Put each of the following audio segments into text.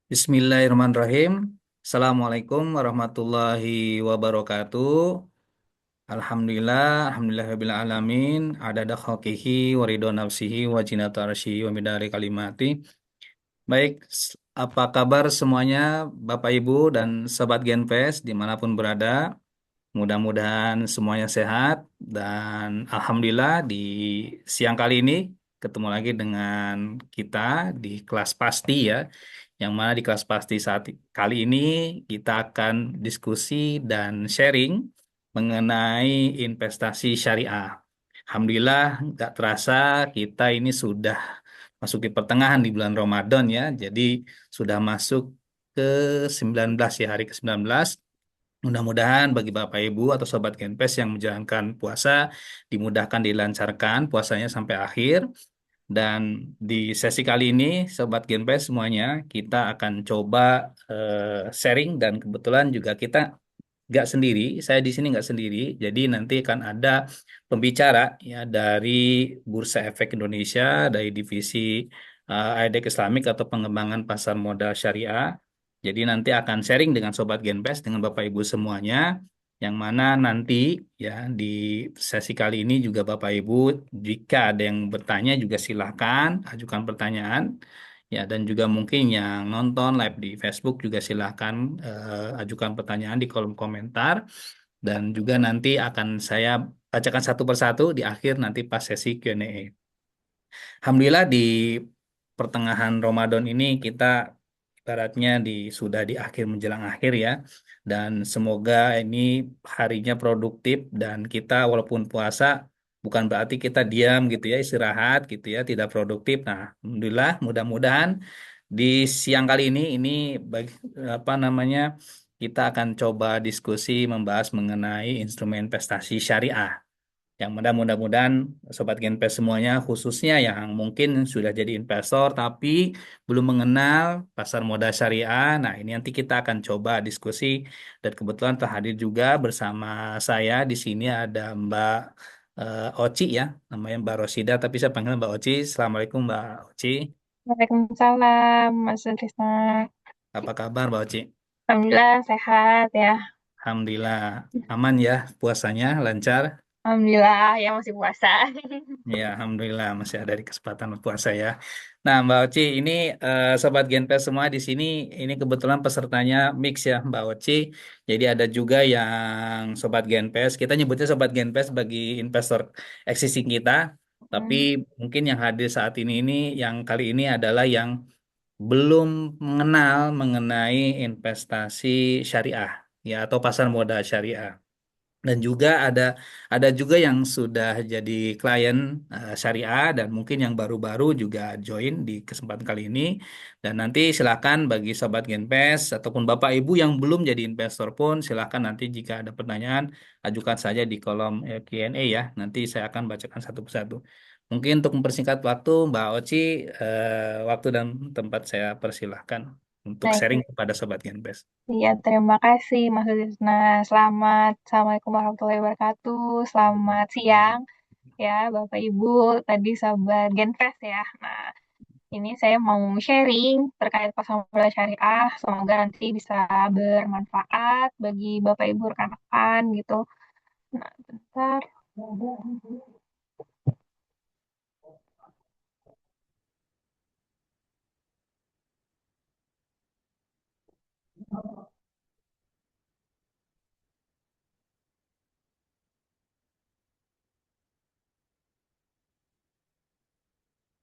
Bismillahirrahmanirrahim. Assalamualaikum warahmatullahi wabarakatuh. Alhamdulillah alamin. Adada khalqihi wa ridha nafsihi wa zinata arsyihi wa midari kalimati. Baik, apa kabar semuanya Bapak Ibu dan Sobat Genpes dimanapun berada? Mudah-mudahan semuanya sehat dan Alhamdulillah di siang kali ini ketemu lagi dengan kita di kelas pasti ya, yang mana di kelas pasti saat kali ini kita akan diskusi dan sharing mengenai investasi syariah. Alhamdulillah nggak terasa kita ini sudah masuk di pertengahan di bulan Ramadan ya, jadi sudah masuk ke 19 ya, hari ke-19. Mudah-mudahan bagi Bapak Ibu atau Sobat Genpes yang menjalankan puasa dimudahkan dilancarkan puasanya sampai akhir. Dan di sesi kali ini Sobat Genpes semuanya kita akan coba sharing dan kebetulan juga kita nggak sendiri, saya di sini nggak sendiri. Jadi nanti akan ada pembicara ya dari Bursa Efek Indonesia dari divisi IDEX Islamik atau pengembangan pasar modal syariah. Jadi nanti akan sharing dengan Sobat Genpes dengan Bapak Ibu semuanya, yang mana nanti ya di sesi kali ini juga Bapak Ibu jika ada yang bertanya juga silahkan ajukan pertanyaan. Ya, dan juga mungkin yang nonton live di Facebook juga silahkan ajukan pertanyaan di kolom komentar. Dan juga nanti akan saya bacakan satu persatu di akhir nanti pas sesi Q&A. Alhamdulillah di pertengahan Ramadan ini kita ibaratnya sudah di akhir menjelang akhir ya. Dan semoga ini harinya produktif dan kita walaupun puasa bukan berarti kita diam gitu ya, istirahat gitu ya, tidak produktif. Nah, Alhamdulillah mudah-mudahan di siang kali ini bagi, apa namanya, kita akan coba diskusi membahas mengenai instrumen investasi syariah yang mudah-mudahan Sobat Genpes semuanya khususnya yang mungkin sudah jadi investor tapi belum mengenal pasar modal syariah. Nah, ini nanti kita akan coba diskusi dan kebetulan terhadir juga bersama saya di sini ada Mbak Oci ya, namanya Mbak Rosida tapi saya panggil Mbak Oci. Assalamualaikum Mbak Oci. Waalaikumsalam, Mas Krisna. Apa kabar Mbak Oci? Alhamdulillah sehat ya. Alhamdulillah aman ya, puasanya lancar. Alhamdulillah ya masih puasa. Ya, Alhamdulillah masih ada di kesempatan puasa ya. Nah, Mbak Oci, ini Sobat Genpes semua di sini, ini kebetulan pesertanya mix ya, Mbak Oci. Jadi ada juga yang Sobat Genpes, kita nyebutnya Sobat Genpes bagi investor existing kita. Tapi Hmm. mungkin yang hadir saat ini yang kali ini adalah yang belum mengenal mengenai investasi syariah ya atau pasar modal syariah. Dan juga ada juga yang sudah jadi klien syariah dan mungkin yang baru-baru juga join di kesempatan kali ini. Dan nanti silakan bagi sobat Genpes ataupun Bapak Ibu yang belum jadi investor pun silakan nanti jika ada pertanyaan ajukan saja di kolom Q&A ya. Nanti saya akan bacakan satu persatu. Mungkin untuk mempersingkat waktu, Mbak Oci, waktu dan tempat saya persilahkan untuk sharing Baik, kepada sobat Genpes. ya terima kasih Mas Krisna. Assalamualaikum warahmatullahi wabarakatuh. Selamat siang ya Bapak Ibu, tadi sahabat Genfest ya. Nah, ini saya mau sharing terkait pasar modal syariah. Semoga nanti bisa bermanfaat bagi Bapak Ibu rekan-rekan gitu. Nah, bentar.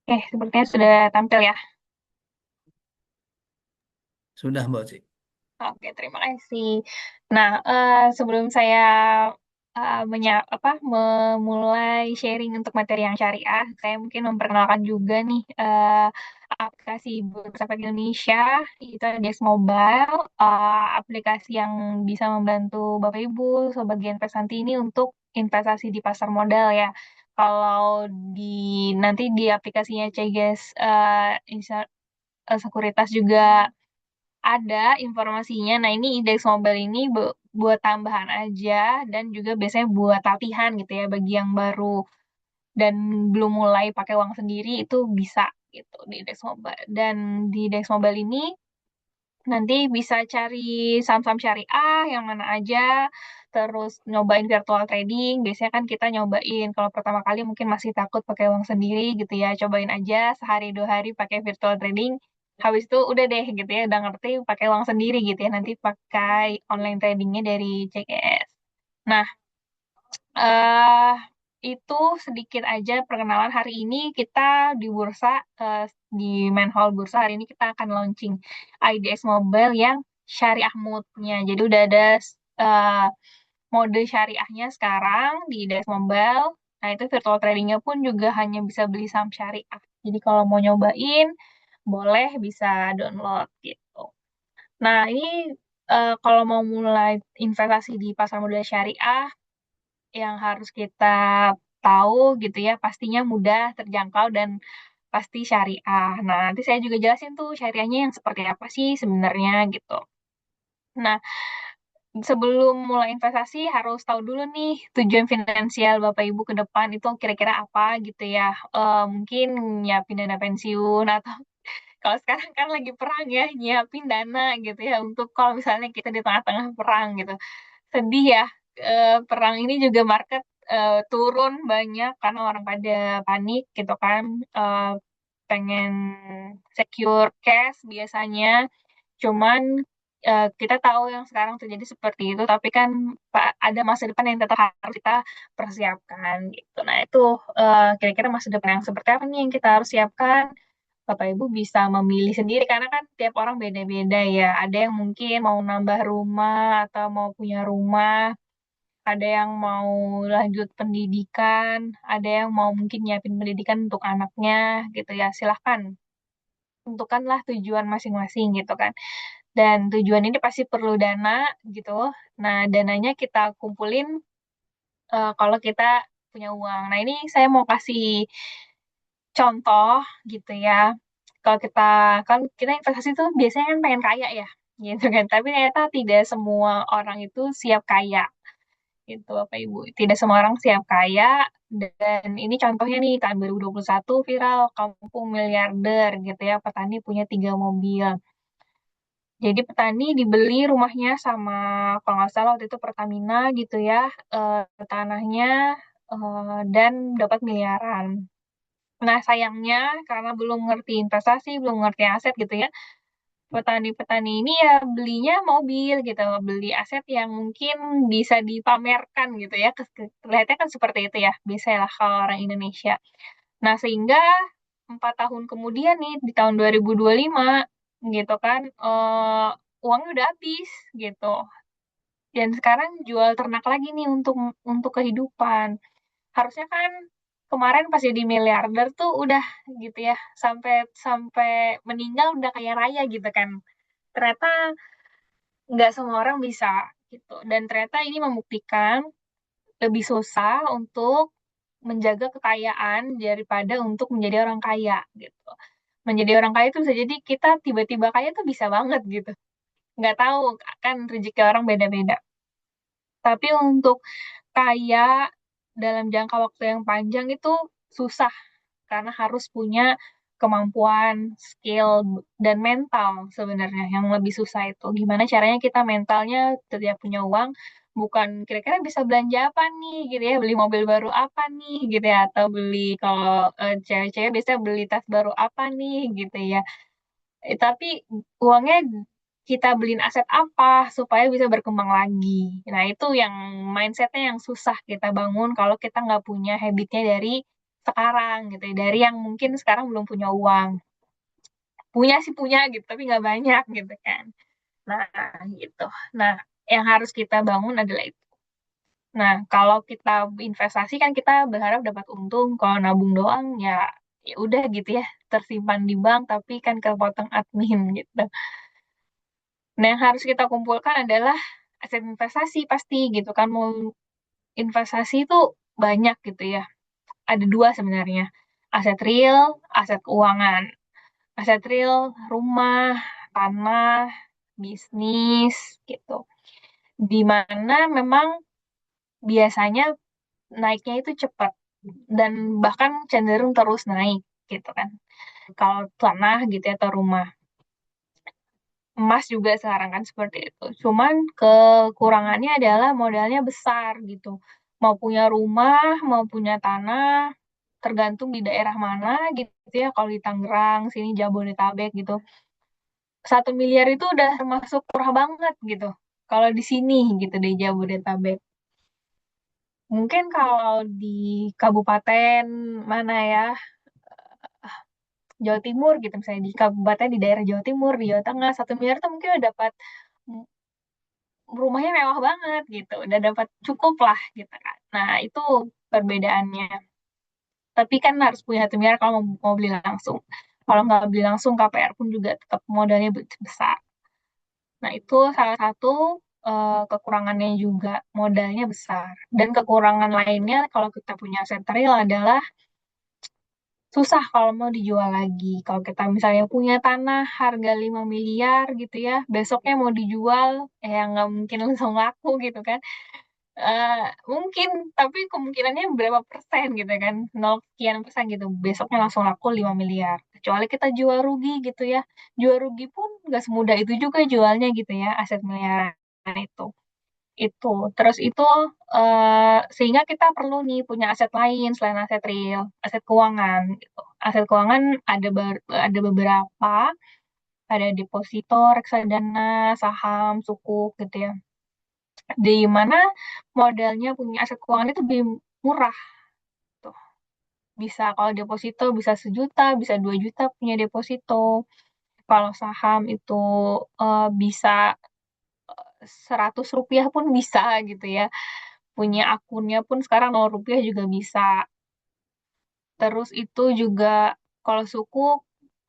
Oke, sepertinya sudah tampil ya. Sudah, Mbak Oci. Oke, terima kasih. Nah, sebelum saya memulai sharing untuk materi yang syariah, saya mungkin memperkenalkan juga nih aplikasi Bursa Efek Indonesia, itu ada Dex Mobile, aplikasi yang bisa membantu Bapak Ibu, Sobat Genpes nanti ini untuk investasi di pasar modal ya. Kalau nanti di aplikasinya CGS Sekuritas juga ada informasinya. Nah, ini indeks mobile ini buat tambahan aja dan juga biasanya buat latihan gitu ya bagi yang baru dan belum mulai pakai uang sendiri itu bisa gitu di indeks mobile. Dan di indeks mobile ini Nanti bisa cari saham-saham syariah yang mana aja, terus nyobain virtual trading. Biasanya kan kita nyobain kalau pertama kali mungkin masih takut pakai uang sendiri gitu ya. Cobain aja sehari 2 hari pakai virtual trading. Habis itu udah deh gitu ya, udah ngerti pakai uang sendiri gitu ya. Nanti pakai online tradingnya dari CGS. Nah, eh itu sedikit aja perkenalan hari ini kita di bursa, di main hall bursa hari ini kita akan launching IDX Mobile yang syariah mode-nya. Jadi udah ada eh, mode syariahnya sekarang di IDX Mobile. Nah, itu virtual tradingnya pun juga hanya bisa beli saham syariah. Jadi kalau mau nyobain, boleh bisa download gitu. Nah, ini kalau mau mulai investasi di pasar modal syariah, yang harus kita tahu gitu ya, pastinya mudah, terjangkau, dan pasti syariah. Nah, nanti saya juga jelasin tuh syariahnya yang seperti apa sih sebenarnya gitu. Nah, sebelum mulai investasi harus tahu dulu nih tujuan finansial Bapak Ibu ke depan itu kira-kira apa gitu ya. Mungkin nyiapin dana pensiun atau kalau sekarang kan lagi perang ya, nyiapin dana gitu ya untuk kalau misalnya kita di tengah-tengah perang gitu. Sedih ya, perang ini juga market turun banyak karena orang pada panik gitu kan, eh, pengen secure cash biasanya. Cuman kita tahu yang sekarang terjadi seperti itu, tapi kan ada masa depan yang tetap harus kita persiapkan gitu. Nah itu kira-kira masa depan yang seperti apa nih yang kita harus siapkan? Bapak Ibu bisa memilih sendiri karena kan tiap orang beda-beda ya. Ada yang mungkin mau nambah rumah atau mau punya rumah, ada yang mau lanjut pendidikan, ada yang mau mungkin nyiapin pendidikan untuk anaknya gitu ya. Silahkan tentukanlah tujuan masing-masing gitu kan. Dan tujuan ini pasti perlu dana gitu. Nah, dananya kita kumpulin kalau kita punya uang. Nah, ini saya mau kasih contoh gitu ya. Kalau kita kan kita investasi tuh biasanya kan pengen kaya ya, gitu kan. Tapi ternyata tidak semua orang itu siap kaya, gitu Bapak Ibu. Tidak semua orang siap kaya. Dan ini contohnya nih tahun 2021 viral kampung miliarder gitu ya. Petani punya 3 mobil. Jadi petani dibeli rumahnya sama kalau nggak salah waktu itu Pertamina gitu ya, tanahnya dan dapat miliaran. Nah, sayangnya karena belum ngerti investasi, belum ngerti aset gitu ya, petani-petani ini ya belinya mobil gitu, beli aset yang mungkin bisa dipamerkan gitu ya. Kelihatannya kan seperti itu ya, biasalah kalau orang Indonesia. Nah, sehingga 4 tahun kemudian nih, di tahun 2025, gitu kan, uangnya udah habis gitu. Dan sekarang jual ternak lagi nih untuk kehidupan. Harusnya kan kemarin pas jadi miliarder tuh udah gitu ya, sampai sampai meninggal udah kaya raya gitu kan. Ternyata nggak semua orang bisa gitu. Dan ternyata ini membuktikan lebih susah untuk menjaga kekayaan daripada untuk menjadi orang kaya gitu. Menjadi orang kaya itu bisa jadi kita tiba-tiba kaya tuh bisa banget gitu. Nggak tahu kan rezeki orang beda-beda. Tapi untuk kaya dalam jangka waktu yang panjang itu susah karena harus punya kemampuan, skill, dan mental sebenarnya yang lebih susah itu. Gimana caranya kita mentalnya setiap punya uang, bukan kira-kira bisa belanja apa nih gitu ya, beli mobil baru apa nih gitu ya, atau beli kalau cewek-cewek biasa beli tas baru apa nih gitu ya. Tapi uangnya kita beliin aset apa supaya bisa berkembang lagi. Nah, itu yang mindsetnya yang susah kita bangun kalau kita nggak punya habitnya dari sekarang gitu ya. Dari yang mungkin sekarang belum punya uang. Punya sih punya gitu, tapi nggak banyak gitu kan. Nah, gitu. Nah, yang harus kita bangun adalah itu. Nah, kalau kita investasi kan kita berharap dapat untung. Kalau nabung doang ya ya udah gitu ya, tersimpan di bank tapi kan kepotong admin gitu. Nah, yang harus kita kumpulkan adalah aset investasi pasti gitu kan. Mau investasi itu banyak gitu ya. Ada dua sebenarnya. Aset real, aset keuangan. Aset real, rumah, tanah, bisnis gitu. Di mana memang biasanya naiknya itu cepat dan bahkan cenderung terus naik gitu kan. Kalau tanah gitu ya, atau rumah. emas juga sekarang kan seperti itu. Cuman kekurangannya adalah modalnya besar gitu. Mau punya rumah, mau punya tanah, tergantung di daerah mana gitu ya. Kalau di Tangerang, sini Jabodetabek gitu, 1 miliar itu udah termasuk murah banget gitu. Kalau di sini gitu di Jabodetabek. Mungkin kalau di kabupaten mana ya, Jawa Timur gitu misalnya di kabupaten di daerah Jawa Timur, di Jawa Tengah, 1 miliar tuh mungkin udah dapat rumahnya mewah banget gitu, udah dapat cukup lah gitu kan. Nah itu perbedaannya. Tapi kan harus punya 1 miliar kalau mau beli langsung. Kalau nggak beli langsung KPR pun juga tetap modalnya besar. Nah itu salah satu kekurangannya juga modalnya besar. Dan kekurangan lainnya kalau kita punya aset real adalah susah kalau mau dijual lagi. Kalau kita misalnya punya tanah harga 5 miliar gitu ya, besoknya mau dijual, ya nggak mungkin langsung laku gitu kan. Eh, Mungkin, tapi kemungkinannya berapa persen gitu kan, 0 sekian persen gitu, besoknya langsung laku 5 miliar. Kecuali kita jual rugi gitu ya. Jual rugi pun nggak semudah itu juga jualnya gitu ya, aset miliaran itu. Itu, terus itu sehingga kita perlu nih punya aset lain selain aset real, aset keuangan gitu. Aset keuangan ada beberapa, ada deposito, reksadana, saham, sukuk gitu ya. Di mana modalnya punya aset keuangan itu lebih murah tuh. Bisa kalau deposito bisa 1 juta, bisa 2 juta punya deposito. Kalau saham itu bisa 100 rupiah pun bisa gitu ya. Punya akunnya pun sekarang 0 rupiah juga bisa. Terus itu juga kalau suku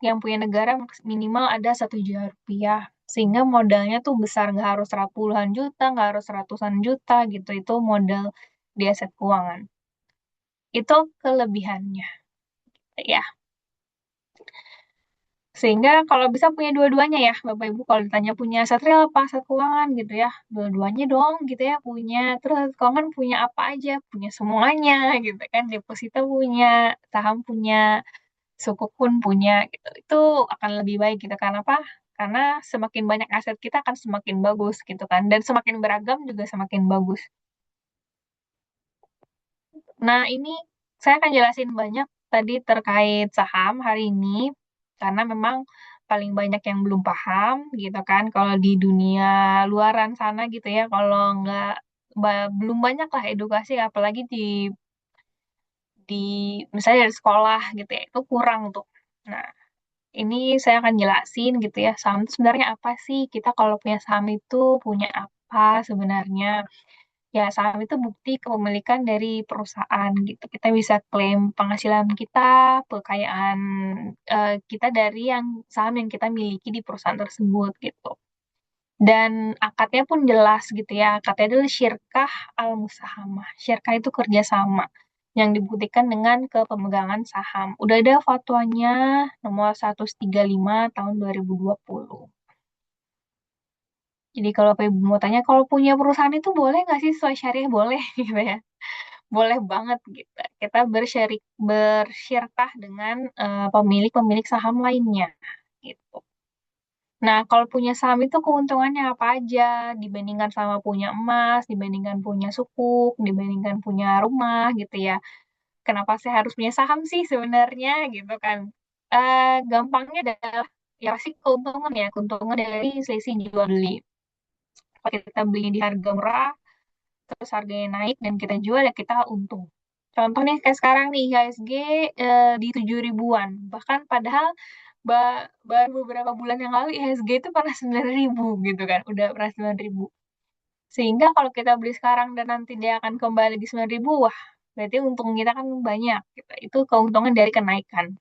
yang punya negara minimal ada 1 juta rupiah. Sehingga modalnya tuh besar, nggak harus puluhan juta, nggak harus ratusan juta gitu. Itu modal di aset keuangan. Itu kelebihannya. Ya, sehingga kalau bisa punya dua-duanya ya, Bapak Ibu, kalau ditanya punya aset real apa aset keuangan gitu ya, dua-duanya dong gitu ya punya. Terus aset keuangan punya apa aja, punya semuanya gitu kan, deposito punya, saham punya, suku pun punya gitu. Itu akan lebih baik gitu. Karena apa? Karena semakin banyak aset kita akan semakin bagus gitu kan, dan semakin beragam juga semakin bagus. Nah, ini saya akan jelasin banyak tadi terkait saham hari ini, karena memang paling banyak yang belum paham gitu kan. Kalau di dunia luaran sana gitu ya, kalau nggak belum banyak lah edukasi, apalagi di misalnya dari sekolah gitu ya, itu kurang tuh. Nah, ini saya akan jelasin gitu ya, saham itu sebenarnya apa sih? Kita kalau punya saham itu punya apa sebenarnya? Ya, saham itu bukti kepemilikan dari perusahaan gitu. Kita bisa klaim penghasilan kita, kekayaan kita dari yang saham yang kita miliki di perusahaan tersebut gitu. Dan akadnya pun jelas gitu ya. Akadnya adalah syirkah al-musahamah. Syirkah itu kerjasama yang dibuktikan dengan kepemegangan saham. Udah ada fatwanya nomor 135 tahun 2020. Jadi kalau Pak Ibu mau tanya, kalau punya perusahaan itu boleh nggak sih sesuai syariah? Boleh gitu ya. Boleh banget gitu. Kita bersyirkah dengan pemilik-pemilik saham lainnya gitu. Nah, kalau punya saham itu keuntungannya apa aja dibandingkan sama punya emas, dibandingkan punya sukuk, dibandingkan punya rumah gitu ya. Kenapa saya harus punya saham sih sebenarnya gitu kan? Gampangnya adalah ya pasti keuntungan ya, keuntungan dari selisih jual beli. Kalau kita beli di harga murah, terus harganya naik dan kita jual ya kita untung. Contoh nih kayak sekarang nih IHSG di 7 ribuan. Bahkan padahal baru beberapa bulan yang lalu IHSG itu pernah 9 ribu gitu kan. Udah pernah 9 ribu. Sehingga kalau kita beli sekarang dan nanti dia akan kembali di 9 ribu, wah berarti untung kita kan banyak gitu. Itu keuntungan dari kenaikan.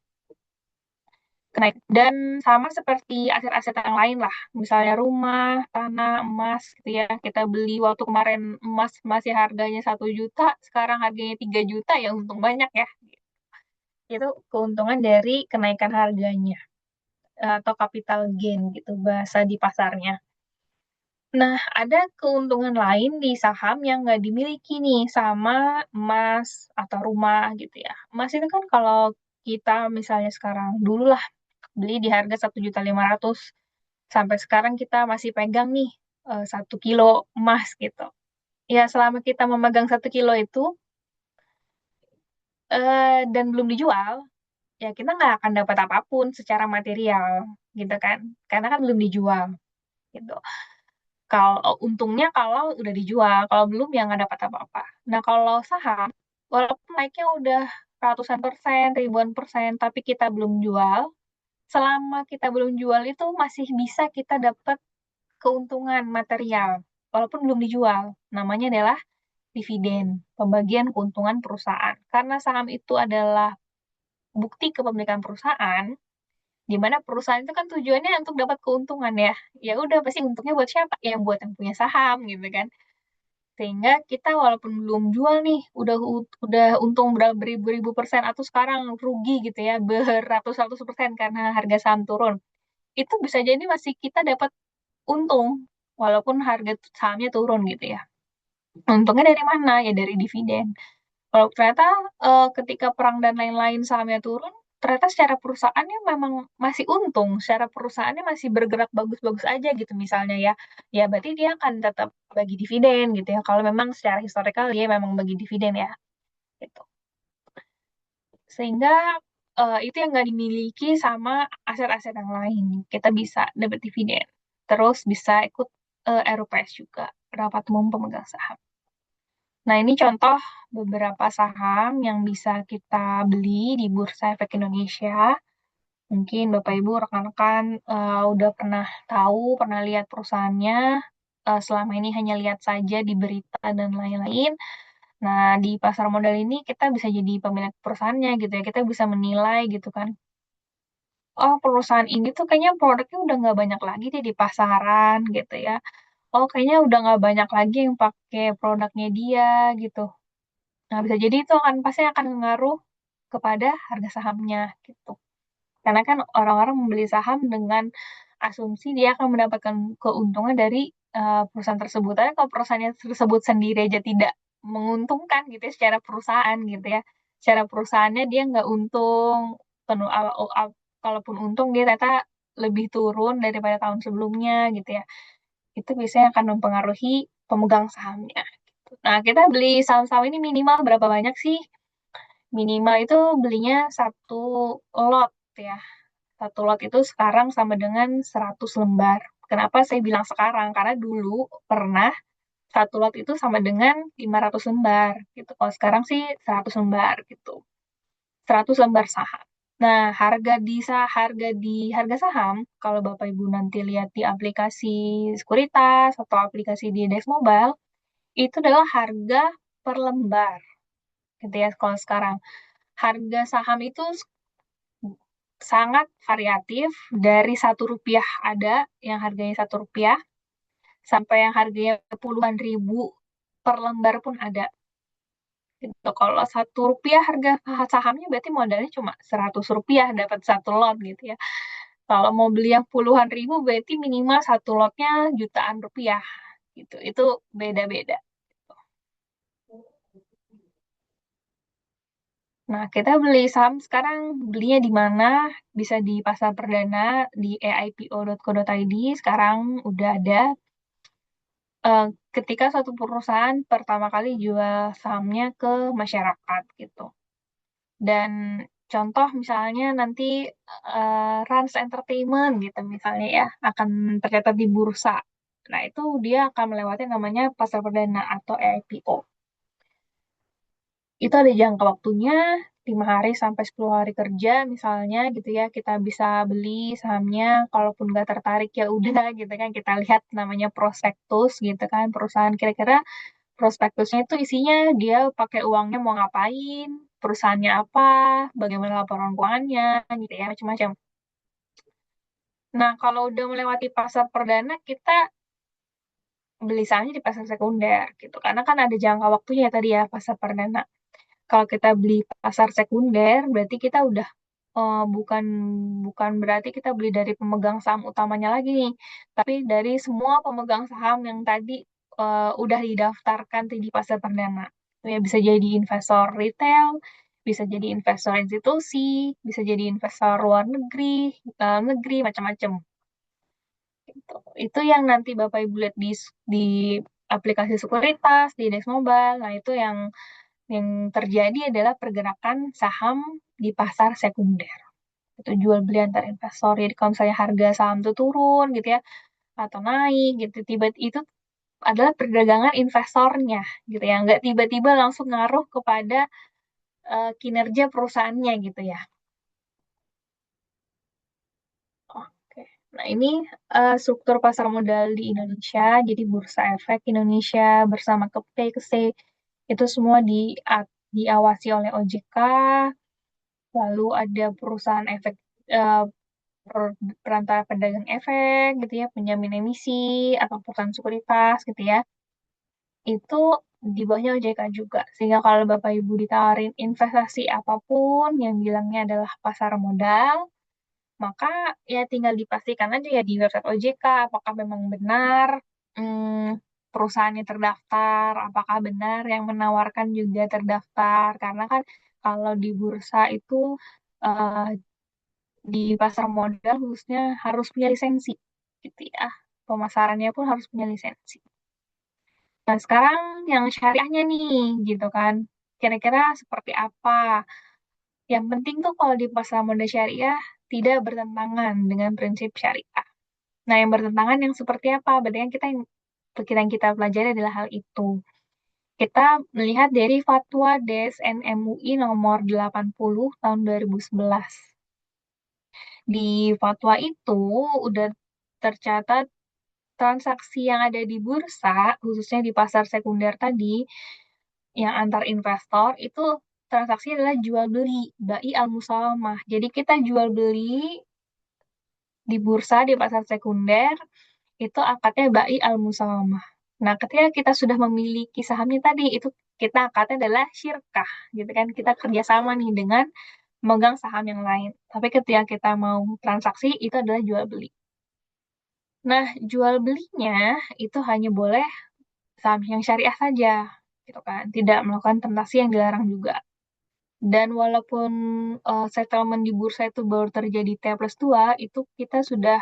Dan sama seperti aset-aset yang lain lah, misalnya rumah, tanah, emas gitu ya. Kita beli waktu kemarin emas masih harganya 1 juta, sekarang harganya 3 juta ya untung banyak ya. Itu keuntungan dari kenaikan harganya atau capital gain gitu bahasa di pasarnya. Nah, ada keuntungan lain di saham yang nggak dimiliki nih sama emas atau rumah gitu ya. Emas itu kan kalau kita misalnya sekarang dulu lah beli di harga 1,5 juta, sampai sekarang kita masih pegang nih 1 kilo emas gitu. Ya selama kita memegang 1 kilo itu dan belum dijual, ya kita nggak akan dapat apapun secara material gitu kan, karena kan belum dijual gitu. Kalau untungnya kalau udah dijual, kalau belum ya nggak dapat apa-apa. Nah kalau saham, walaupun naiknya udah ratusan persen, ribuan persen, tapi kita belum jual, selama kita belum jual itu masih bisa kita dapat keuntungan material, walaupun belum dijual. Namanya adalah dividen, pembagian keuntungan perusahaan. Karena saham itu adalah bukti kepemilikan perusahaan, di mana perusahaan itu kan tujuannya untuk dapat keuntungan ya. Ya udah pasti untungnya buat siapa? Ya buat yang punya saham gitu kan. Sehingga kita walaupun belum jual nih, udah untung berapa ribu-ribu persen atau sekarang rugi gitu ya, beratus-ratus persen karena harga saham turun. Itu bisa jadi masih kita dapat untung walaupun harga sahamnya turun gitu ya. Untungnya dari mana? Ya dari dividen. Kalau ternyata ketika perang dan lain-lain sahamnya turun, ternyata secara perusahaannya memang masih untung, secara perusahaannya masih bergerak bagus-bagus aja gitu misalnya ya. Ya berarti dia akan tetap bagi dividen gitu ya. Kalau memang secara historikal dia memang bagi dividen ya gitu. Sehingga itu yang nggak dimiliki sama aset-aset yang lain. Kita bisa dapat dividen. Terus bisa ikut RUPS juga, rapat umum pemegang saham. Nah, ini contoh beberapa saham yang bisa kita beli di Bursa Efek Indonesia. Mungkin Bapak Ibu rekan-rekan udah pernah tahu, pernah lihat perusahaannya. Selama ini hanya lihat saja di berita dan lain-lain. Nah, di pasar modal ini kita bisa jadi pemilik perusahaannya gitu ya. Kita bisa menilai gitu kan. Oh, perusahaan ini tuh kayaknya produknya udah nggak banyak lagi deh di pasaran gitu ya. Oh, kayaknya udah nggak banyak lagi yang pakai produknya dia gitu. Nah, bisa jadi itu akan pasti akan mengaruh kepada harga sahamnya gitu. Karena kan orang-orang membeli saham dengan asumsi dia akan mendapatkan keuntungan dari perusahaan tersebut. Tapi kalau perusahaannya tersebut sendiri aja tidak menguntungkan gitu ya secara perusahaan gitu ya. Secara perusahaannya dia nggak untung, penuh, kalaupun untung dia ternyata lebih turun daripada tahun sebelumnya gitu ya. Itu biasanya akan mempengaruhi pemegang sahamnya. Nah, kita beli saham-saham ini minimal berapa banyak sih? Minimal itu belinya satu lot ya. Satu lot itu sekarang sama dengan 100 lembar. Kenapa saya bilang sekarang? Karena dulu pernah satu lot itu sama dengan 500 lembar gitu. Kalau sekarang sih 100 lembar gitu. 100 lembar saham. Nah, harga saham kalau Bapak Ibu nanti lihat di aplikasi sekuritas atau aplikasi di Dex Mobile itu adalah harga per lembar gitu ya kalau sekarang. Harga saham itu sangat variatif dari Rp1 ada yang harganya Rp1 sampai yang harganya puluhan ribu per lembar pun ada. Gitu. Kalau Rp1 harga sahamnya berarti modalnya cuma Rp100 dapat satu lot gitu ya. Kalau mau beli yang puluhan ribu berarti minimal satu lotnya jutaan rupiah gitu. Itu beda-beda. Nah, kita beli saham sekarang belinya di mana? Bisa di pasar perdana di aipo.co.id. Sekarang udah ada eh, ketika suatu perusahaan pertama kali jual sahamnya ke masyarakat gitu. Dan contoh misalnya nanti Rans Entertainment gitu misalnya ya akan tercatat di bursa. Nah, itu dia akan melewati namanya pasar perdana atau AIPO. Itu ada jangka waktunya 5 hari sampai 10 hari kerja misalnya gitu ya kita bisa beli sahamnya kalaupun nggak tertarik ya udah gitu kan kita lihat namanya prospektus gitu kan perusahaan kira-kira prospektusnya itu isinya dia pakai uangnya mau ngapain perusahaannya apa bagaimana laporan keuangannya gitu ya macam-macam. Nah kalau udah melewati pasar perdana kita beli sahamnya di pasar sekunder gitu karena kan ada jangka waktunya ya tadi ya pasar perdana. Kalau kita beli pasar sekunder, berarti kita udah bukan bukan berarti kita beli dari pemegang saham utamanya lagi nih, tapi dari semua pemegang saham yang tadi udah didaftarkan di pasar perdana. Ya bisa jadi investor retail, bisa jadi investor institusi, bisa jadi investor luar negeri, dalam negeri, macam-macam. Gitu. Itu yang nanti Bapak Ibu lihat di aplikasi sekuritas, di Dex Mobile. Nah, itu yang terjadi adalah pergerakan saham di pasar sekunder. Itu jual beli antar investor. Jadi kalau misalnya harga saham itu turun gitu ya, atau naik gitu, tiba-tiba itu adalah perdagangan investornya gitu ya, nggak tiba-tiba langsung ngaruh kepada kinerja perusahaannya gitu ya. Oke. Nah, ini struktur pasar modal di Indonesia. Jadi Bursa Efek Indonesia bersama KPKC itu semua diawasi oleh OJK. Lalu ada perusahaan efek eh, perantara pedagang efek gitu ya, penjamin emisi atau perusahaan sekuritas gitu ya. Itu di bawahnya OJK juga. Sehingga kalau Bapak Ibu ditawarin investasi apapun yang bilangnya adalah pasar modal, maka ya tinggal dipastikan aja ya di website OJK apakah memang benar perusahaannya terdaftar, apakah benar yang menawarkan juga terdaftar. Karena kan kalau di bursa itu eh, di pasar modal khususnya harus punya lisensi gitu ya. Pemasarannya pun harus punya lisensi. Nah, sekarang yang syariahnya nih gitu kan. Kira-kira seperti apa? Yang penting tuh kalau di pasar modal syariah tidak bertentangan dengan prinsip syariah. Nah, yang bertentangan yang seperti apa? Berarti kan kita pelajari adalah hal itu. Kita melihat dari Fatwa DSN MUI nomor 80 tahun 2011. Di fatwa itu udah tercatat transaksi yang ada di bursa, khususnya di pasar sekunder tadi, yang antar investor, itu transaksi adalah jual beli, bai al musawamah. Jadi kita jual beli di bursa, di pasar sekunder, itu akadnya bai al musawamah. Nah, ketika kita sudah memiliki sahamnya tadi, itu kita akadnya adalah syirkah, gitu kan? Kita kerjasama nih dengan memegang saham yang lain. Tapi ketika kita mau transaksi, itu adalah jual beli. Nah, jual belinya itu hanya boleh saham yang syariah saja, gitu kan? Tidak melakukan transaksi yang dilarang juga. Dan walaupun settlement di bursa itu baru terjadi T plus 2, itu kita sudah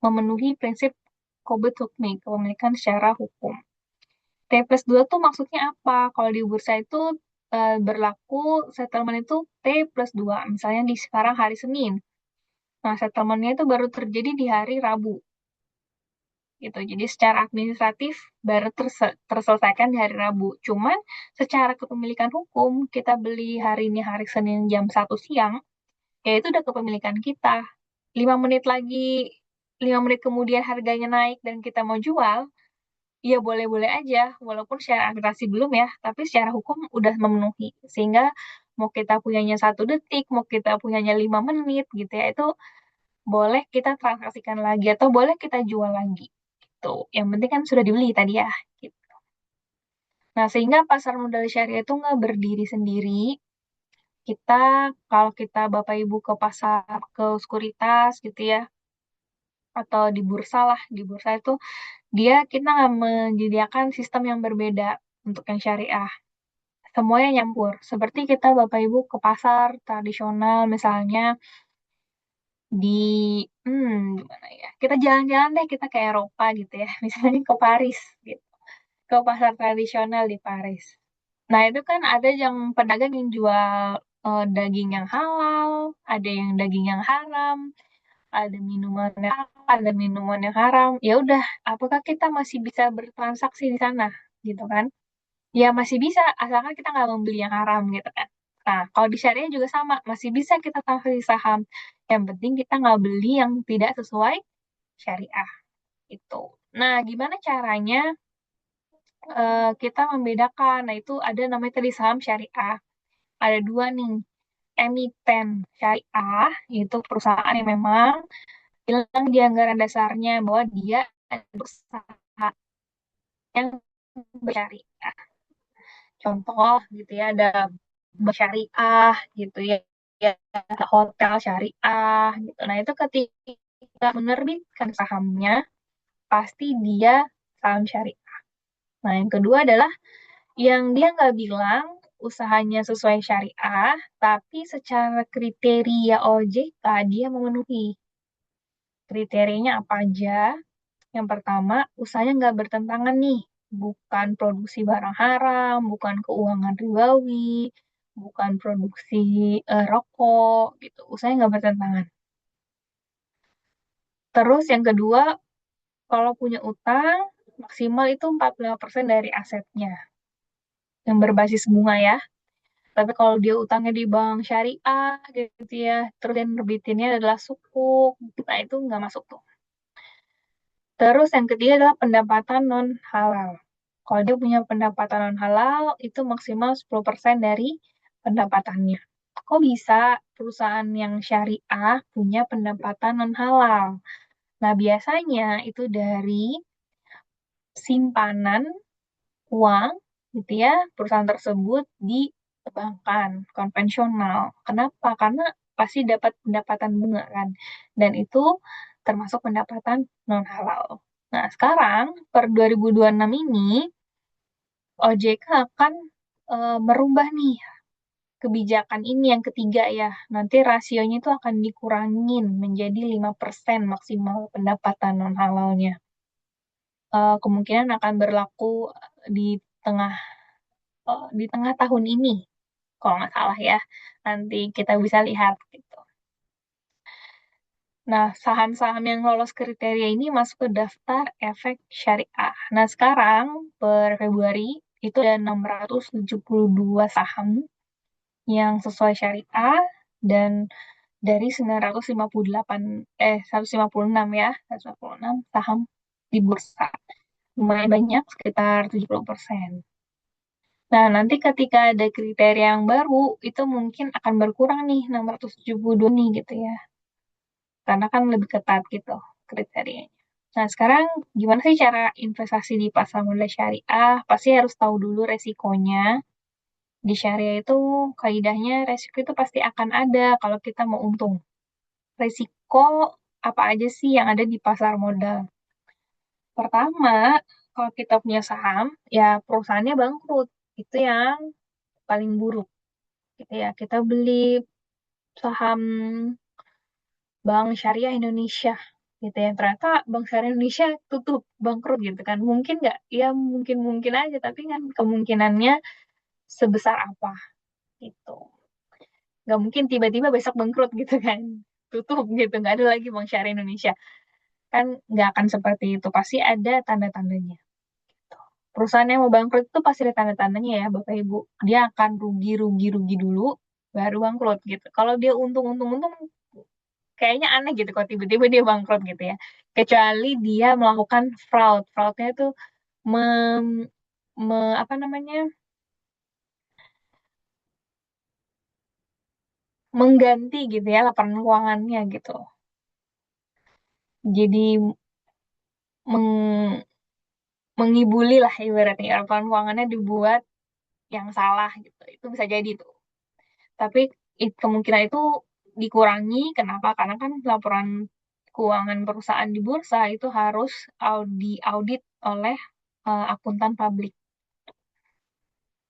memenuhi prinsip Qobud Hukmi, kepemilikan secara hukum. T plus 2 tuh maksudnya apa? Kalau di bursa itu berlaku settlement itu T plus 2. Misalnya di sekarang hari Senin. Nah, settlementnya itu baru terjadi di hari Rabu. Gitu. Jadi secara administratif baru terselesaikan di hari Rabu. Cuman secara kepemilikan hukum, kita beli hari ini hari Senin jam 1 siang, ya itu udah kepemilikan kita. 5 menit lagi, 5 menit kemudian harganya naik dan kita mau jual, ya boleh-boleh aja, walaupun secara administrasi belum ya, tapi secara hukum udah memenuhi. Sehingga mau kita punyanya 1 detik, mau kita punyanya 5 menit gitu ya, itu boleh kita transaksikan lagi atau boleh kita jual lagi. Gitu. Yang penting kan sudah dibeli tadi ya. Gitu. Nah, sehingga pasar modal syariah itu nggak berdiri sendiri. Kita, kalau kita Bapak Ibu ke pasar, ke sekuritas gitu ya, atau di bursa lah, di bursa itu kita nggak menyediakan sistem yang berbeda untuk yang syariah. Semuanya nyampur. Seperti kita Bapak Ibu ke pasar tradisional misalnya di gimana ya? Kita jalan-jalan deh kita ke Eropa gitu ya. Misalnya ke Paris gitu. Ke pasar tradisional di Paris. Nah, itu kan ada yang pedagang yang jual daging yang halal, ada yang daging yang haram, ada minuman yang halal, ada minuman yang haram. Ya udah, apakah kita masih bisa bertransaksi di sana gitu kan? Ya masih bisa, asalkan kita nggak membeli yang haram gitu kan. Nah, kalau di syariah juga sama, masih bisa kita transaksi saham. Yang penting kita nggak beli yang tidak sesuai syariah itu. Nah, gimana caranya kita membedakan? Nah, itu ada namanya tadi saham syariah. Ada dua nih, emiten syariah, yaitu perusahaan yang memang bilang di anggaran dasarnya bahwa dia ada usaha yang bersyariah. Contoh gitu ya, ada bersyariah gitu ya, ya ada hotel syariah gitu. Nah, itu ketika menerbitkan sahamnya, pasti dia saham syariah. Nah, yang kedua adalah yang dia nggak bilang usahanya sesuai syariah, tapi secara kriteria OJK dia memenuhi kriterianya apa aja. Yang pertama, usahanya nggak bertentangan nih. Bukan produksi barang haram, bukan keuangan ribawi, bukan produksi rokok, gitu. Usahanya nggak bertentangan. Terus yang kedua, kalau punya utang, maksimal itu 45% dari asetnya yang berbasis bunga ya. Tapi kalau dia utangnya di bank syariah gitu ya, terus dia nerbitinnya adalah sukuk, nah itu nggak masuk tuh. Terus yang ketiga adalah pendapatan non halal. Kalau dia punya pendapatan non halal, itu maksimal 10% dari pendapatannya. Kok bisa perusahaan yang syariah punya pendapatan non halal? Nah, biasanya itu dari simpanan uang gitu ya, perusahaan tersebut di perbankan konvensional. Kenapa? Karena pasti dapat pendapatan bunga kan. Dan itu termasuk pendapatan non halal. Nah, sekarang per 2026 ini OJK akan merubah nih kebijakan ini yang ketiga ya. Nanti rasionya itu akan dikurangin menjadi 5% maksimal pendapatan non halalnya. Kemungkinan akan berlaku di tengah di tengah tahun ini, kalau nggak salah ya. Nanti kita bisa lihat gitu. Nah, saham-saham yang lolos kriteria ini masuk ke daftar efek syariah. Nah, sekarang per Februari itu ada 672 saham yang sesuai syariah dan dari 958 156 ya, 156 saham di bursa. Lumayan banyak, sekitar 70%. Nah, nanti ketika ada kriteria yang baru, itu mungkin akan berkurang nih 672 nih gitu ya. Karena kan lebih ketat gitu kriterianya. Nah, sekarang gimana sih cara investasi di pasar modal syariah? Pasti harus tahu dulu resikonya. Di syariah itu kaidahnya resiko itu pasti akan ada kalau kita mau untung. Resiko apa aja sih yang ada di pasar modal? Pertama, kalau kita punya saham, ya perusahaannya bangkrut. Itu yang paling buruk gitu ya. Kita beli saham Bank Syariah Indonesia gitu ya. Ternyata Bank Syariah Indonesia tutup, bangkrut gitu kan. Mungkin nggak? Ya mungkin-mungkin aja, tapi kan kemungkinannya sebesar apa gitu. Nggak mungkin tiba-tiba besok bangkrut gitu kan. Tutup gitu, nggak ada lagi Bank Syariah Indonesia. Kan nggak akan seperti itu. Pasti ada tanda-tandanya. Perusahaan yang mau bangkrut itu pasti ada tanda-tandanya ya, Bapak Ibu. Dia akan rugi dulu, baru bangkrut gitu. Kalau dia untung, kayaknya aneh gitu kalau tiba-tiba dia bangkrut gitu ya. Kecuali dia melakukan fraud. Fraudnya itu mem, apa namanya? Mengganti gitu ya laporan keuangannya gitu. Jadi meng, mengibuli lah ibaratnya laporan keuangannya dibuat yang salah gitu. Itu bisa jadi tuh. Tapi kemungkinan itu dikurangi. Kenapa? Karena kan laporan keuangan perusahaan di bursa itu harus diaudit oleh akuntan publik.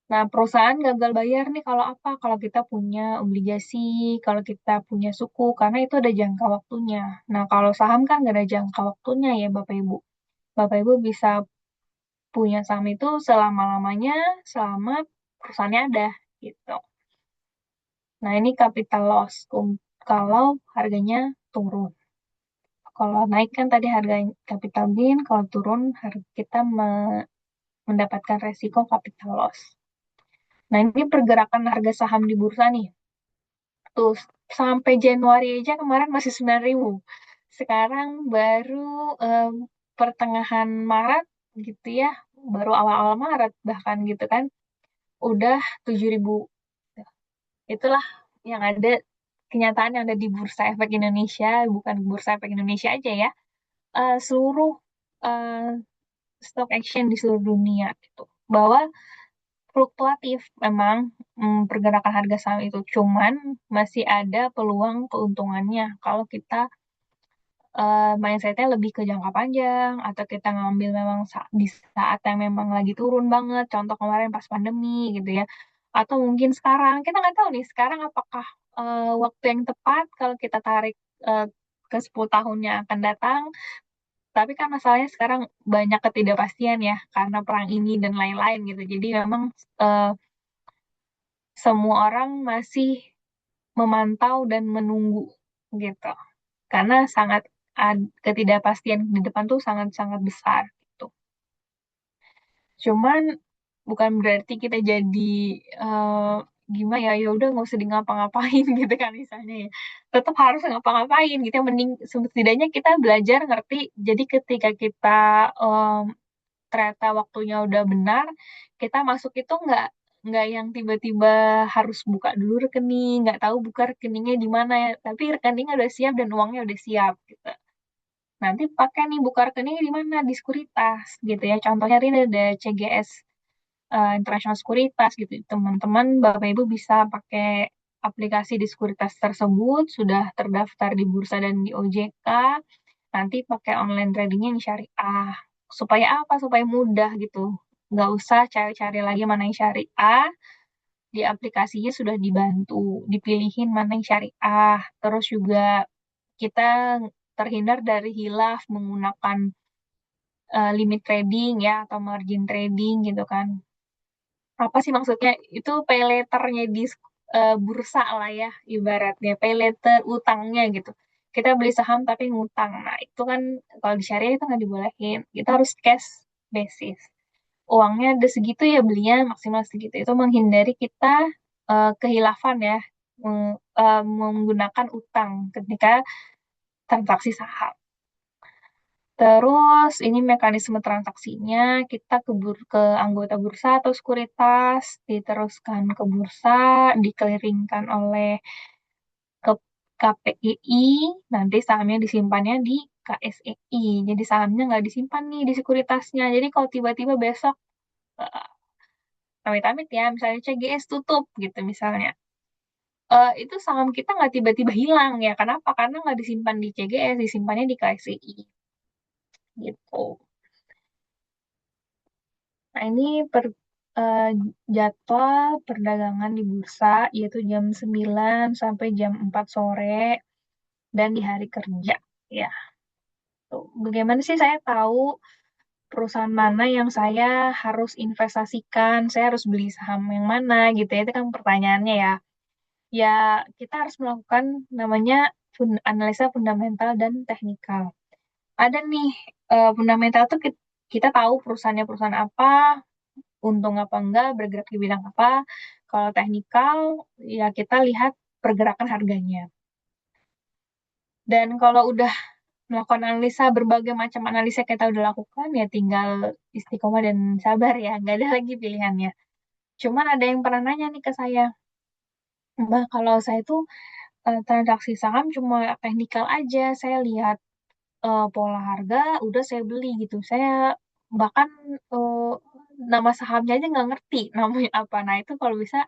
Nah, perusahaan gagal bayar nih kalau apa? Kalau kita punya obligasi, kalau kita punya suku, karena itu ada jangka waktunya. Nah, kalau saham kan nggak ada jangka waktunya ya, Bapak Ibu. Bapak Ibu bisa punya saham itu selama-lamanya, selama perusahaannya ada, gitu. Nah, ini capital loss kalau harganya turun. Kalau naik kan tadi harga capital gain, kalau turun kita mendapatkan resiko capital loss. Nah, ini pergerakan harga saham di bursa nih. Tuh, sampai Januari aja kemarin masih 9.000. Sekarang baru pertengahan Maret gitu ya, baru awal-awal Maret bahkan gitu kan, udah 7.000. Itulah yang ada, kenyataan yang ada di Bursa Efek Indonesia, bukan Bursa Efek Indonesia aja ya, seluruh eh, stock action di seluruh dunia gitu. Bahwa fluktuatif memang pergerakan harga saham itu, cuman masih ada peluang keuntungannya kalau kita mindsetnya lebih ke jangka panjang atau kita ngambil memang di saat yang memang lagi turun banget, contoh kemarin pas pandemi gitu ya, atau mungkin sekarang kita nggak tahu nih sekarang apakah waktu yang tepat kalau kita tarik eh, ke 10 tahun yang akan datang, Tapi kan masalahnya sekarang banyak ketidakpastian ya karena perang ini dan lain-lain gitu. Jadi memang eh, semua orang masih memantau dan menunggu gitu. Karena sangat ketidakpastian di depan tuh sangat-sangat besar gitu. Cuman bukan berarti kita jadi eh, gimana ya, ya udah nggak usah di ngapa-ngapain gitu kan misalnya ya. Tetap harus ngapa-ngapain gitu. Mending setidaknya kita belajar ngerti. Jadi ketika kita ternyata waktunya udah benar, kita masuk itu nggak yang tiba-tiba harus buka dulu rekening, nggak tahu buka rekeningnya di mana ya, tapi rekeningnya udah siap dan uangnya udah siap gitu. Nanti pakai nih buka rekeningnya di mana, di Sekuritas gitu ya. Contohnya ini ada CGS, International Sekuritas gitu. Teman-teman, Bapak Ibu bisa pakai aplikasi di Sekuritas tersebut, sudah terdaftar di bursa dan di OJK, nanti pakai online tradingnya yang syariah. Supaya apa? Supaya mudah gitu. Nggak usah cari-cari lagi mana yang syariah, di aplikasinya sudah dibantu, dipilihin mana yang syariah. Terus juga kita terhindar dari hilaf menggunakan limit trading ya atau margin trading gitu kan. Apa sih maksudnya? Itu pay letternya di bursa lah ya, ibaratnya pay letter utangnya gitu. Kita beli saham tapi ngutang. Nah, itu kan kalau di syariah itu nggak dibolehin. Kita harus cash basis. Uangnya ada segitu ya belinya maksimal segitu. Itu menghindari kita kehilafan ya, menggunakan utang ketika transaksi saham. Terus ini mekanisme transaksinya, kita ke anggota bursa atau sekuritas, diteruskan ke bursa, dikeliringkan oleh ke KPI, nanti sahamnya disimpannya di KSEI. Jadi sahamnya nggak disimpan nih di sekuritasnya. Jadi kalau tiba-tiba besok, eh, amit-amit ya, misalnya CGS tutup gitu misalnya. Itu saham kita nggak tiba-tiba hilang ya. Kenapa? Karena nggak disimpan di CGS, disimpannya di KSEI gitu. Nah, ini eh, jadwal perdagangan di bursa yaitu jam 9 sampai jam 4 sore dan di hari kerja. Ya, tuh. Bagaimana sih saya tahu perusahaan mana yang saya harus investasikan, saya harus beli saham yang mana gitu ya. Itu kan pertanyaannya ya. Ya, kita harus melakukan namanya analisa fundamental dan teknikal. Ada nih fundamental tuh kita tahu perusahaannya perusahaan apa, untung apa enggak, bergerak di bidang apa. Kalau teknikal, ya kita lihat pergerakan harganya. Dan kalau udah melakukan analisa, berbagai macam analisa kita udah lakukan, ya tinggal istiqomah dan sabar ya, nggak ada lagi pilihannya. Cuman ada yang pernah nanya nih ke saya, Mbak, kalau saya tuh transaksi saham cuma teknikal aja, saya lihat pola harga, udah saya beli gitu. Saya bahkan eh, nama sahamnya aja nggak ngerti namanya apa. Nah itu kalau bisa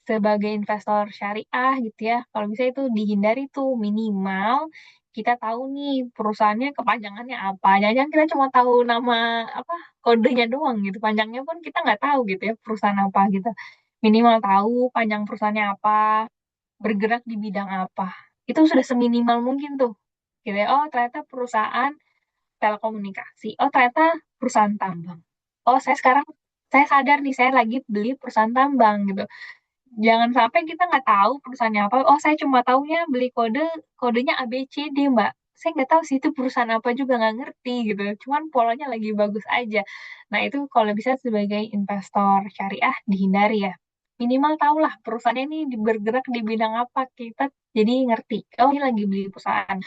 sebagai investor syariah gitu ya, kalau bisa itu dihindari tuh minimal kita tahu nih perusahaannya kepanjangannya apa. Jangan kita cuma tahu nama apa kodenya doang gitu. Panjangnya pun kita nggak tahu gitu ya perusahaan apa gitu. Minimal tahu panjang perusahaannya apa, bergerak di bidang apa. Itu sudah seminimal mungkin tuh. Gitu ya. Oh, ternyata perusahaan telekomunikasi. Oh, ternyata perusahaan tambang. Oh, saya sadar nih, saya lagi beli perusahaan tambang gitu. Jangan sampai kita nggak tahu perusahaannya apa. Oh, saya cuma taunya beli kodenya ABCD, Mbak. Saya nggak tahu sih itu perusahaan apa juga nggak ngerti gitu. Cuman polanya lagi bagus aja. Nah, itu kalau bisa sebagai investor syariah dihindari ya. Minimal tahulah perusahaannya ini bergerak di bidang apa. Kita jadi ngerti. Oh, ini lagi beli perusahaan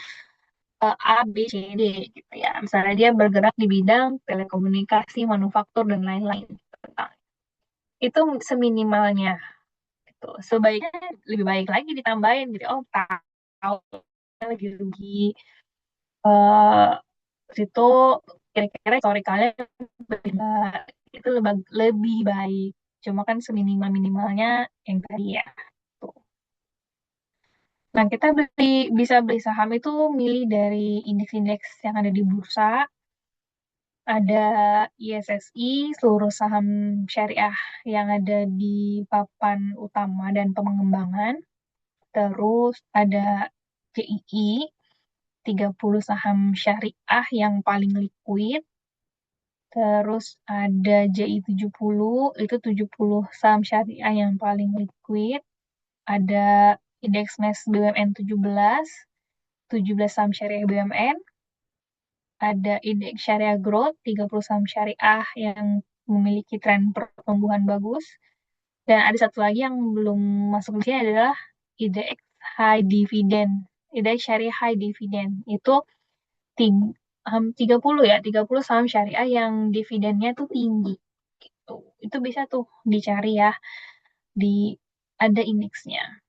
A, B, C, D gitu ya. Misalnya dia bergerak di bidang telekomunikasi, manufaktur, dan lain-lain. Nah, itu seminimalnya gitu. Sebaiknya lebih baik lagi ditambahin gitu. Oh, tahu lagi rugi. Eh situ kira-kira historikalnya benar. Itu lebih baik. Cuma kan seminimal-minimalnya yang tadi ya. Tuh. Nah, kita bisa beli saham itu milih dari indeks-indeks yang ada di bursa. Ada ISSI, seluruh saham syariah yang ada di papan utama dan pengembangan. Terus ada CII, 30 saham syariah yang paling liquid. Terus ada JI 70, itu 70 saham syariah yang paling liquid. Ada indeks MES BUMN 17 saham syariah BUMN. Ada indeks syariah growth, 30 saham syariah yang memiliki tren pertumbuhan bagus. Dan ada satu lagi yang belum masuk di sini adalah indeks high dividend. Indeks syariah high dividend. Itu 30 ya, 30 saham syariah yang dividennya tuh tinggi. Gitu. Itu bisa tuh dicari ya di ada indeksnya.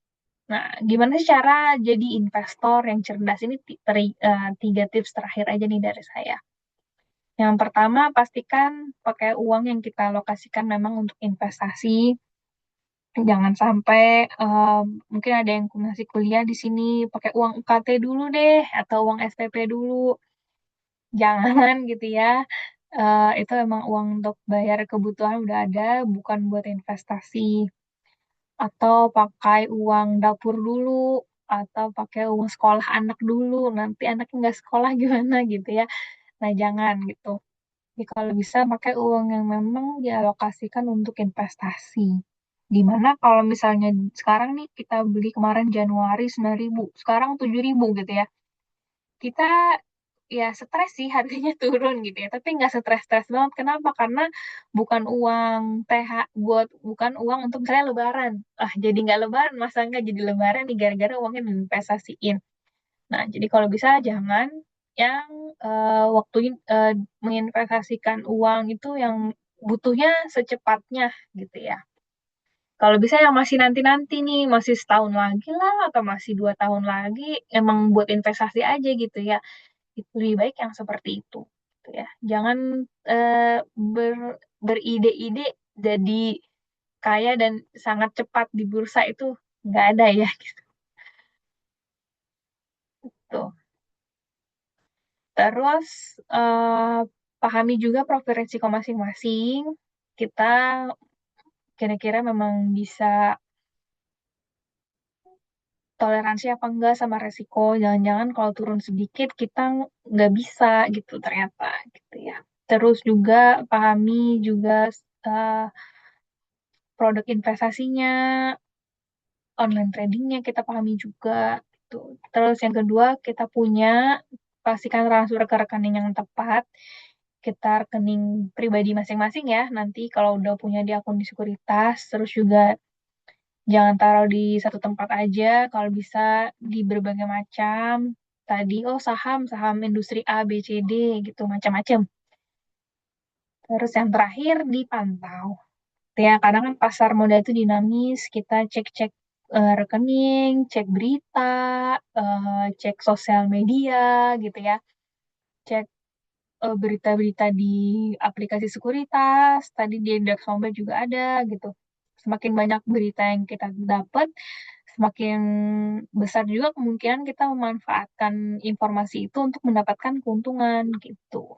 Nah, gimana sih cara jadi investor yang cerdas ini 3 tips terakhir aja nih dari saya. Yang pertama, pastikan pakai uang yang kita alokasikan memang untuk investasi. Jangan sampai mungkin ada yang masih kuliah di sini pakai uang UKT dulu deh atau uang SPP dulu. Jangan gitu ya. Itu emang uang untuk bayar kebutuhan udah ada, bukan buat investasi. Atau pakai uang dapur dulu, atau pakai uang sekolah anak dulu. Nanti anaknya nggak sekolah gimana gitu ya. Nah, jangan gitu. Jadi kalau bisa pakai uang yang memang dialokasikan untuk investasi. Gimana kalau misalnya sekarang nih kita beli kemarin Januari 9.000, sekarang 7.000 gitu ya. Kita ya stres sih harganya turun gitu ya, tapi nggak stres-stres banget. Kenapa? Karena bukan uang bukan uang untuk misalnya lebaran. Ah, jadi nggak lebaran, masa nggak jadi lebaran nih gara-gara uangnya diinvestasiin. Nah, jadi kalau bisa jangan yang waktunya menginvestasikan uang itu yang butuhnya secepatnya gitu ya. Kalau bisa yang masih nanti-nanti nih, masih setahun lagi lah atau masih 2 tahun lagi, emang buat investasi aja gitu ya. Itu lebih baik yang seperti itu gitu ya. Jangan eh, ber, beride-ide jadi kaya dan sangat cepat di bursa itu nggak ada ya gitu. Tuh. Terus eh, pahami juga profil risiko masing-masing. Kita kira-kira memang bisa toleransi apa enggak sama resiko. Jangan-jangan kalau turun sedikit kita nggak bisa gitu ternyata gitu ya. Terus juga pahami juga eh, produk investasinya, online tradingnya kita pahami juga gitu. Terus yang kedua kita pastikan transfer ke rekening yang tepat. Kita rekening pribadi masing-masing ya. Nanti kalau udah punya di akun di sekuritas, terus juga jangan taruh di satu tempat aja. Kalau bisa di berbagai macam. Tadi saham industri A, B, C, D gitu macam-macam. Terus yang terakhir dipantau. Ya, kadang kan pasar modal itu dinamis, kita cek-cek rekening, cek berita, cek sosial media gitu ya, cek berita-berita di aplikasi sekuritas, tadi di indeks Bloomberg juga ada gitu. Semakin banyak berita yang kita dapat, semakin besar juga kemungkinan kita memanfaatkan informasi itu untuk mendapatkan keuntungan gitu.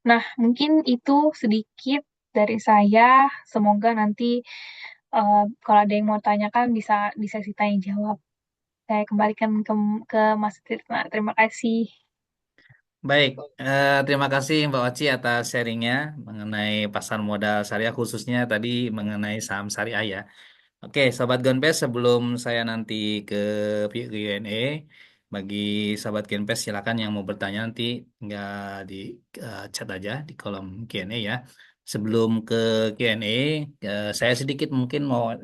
Nah, mungkin itu sedikit dari saya. Semoga nanti kalau ada yang mau tanyakan bisa di sesi tanya jawab. Saya kembalikan ke Mas Tirta. Terima kasih. Baik, terima kasih Mbak Oci atas sharingnya mengenai pasar modal syariah khususnya tadi mengenai saham syariah ya. Oke, Sobat Gonpes, sebelum saya nanti ke Q&A, bagi Sobat Gonpes silakan yang mau bertanya nanti nggak di chat aja di kolom Q&A ya. Sebelum ke Q&A, saya sedikit mungkin mau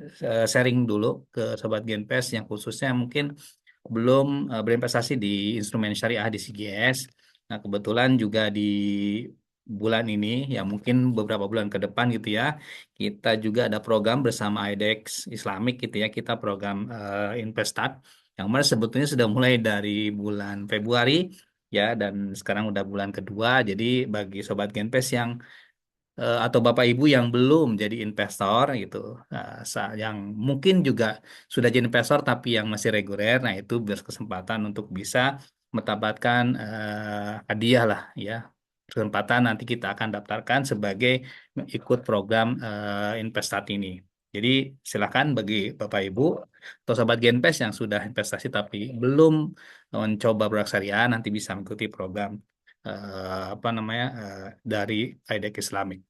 sharing dulu ke Sobat Gonpes yang khususnya mungkin belum berinvestasi di instrumen syariah di CGS. Nah, kebetulan juga di bulan ini, ya mungkin beberapa bulan ke depan gitu ya, kita juga ada program bersama IDEX Islamik gitu ya, kita program Investad, yang mana sebetulnya sudah mulai dari bulan Februari ya, dan sekarang udah bulan kedua, jadi bagi Sobat Genpes yang atau Bapak Ibu yang belum jadi investor gitu, yang mungkin juga sudah jadi investor tapi yang masih reguler, nah itu berkesempatan untuk bisa mendapatkan hadiah lah ya. Kesempatan nanti kita akan daftarkan sebagai ikut program Investasi ini. Jadi silakan bagi Bapak Ibu atau sobat Genpes yang sudah investasi tapi belum mencoba produk syariah nanti bisa mengikuti program apa namanya dari IDEC Islamic.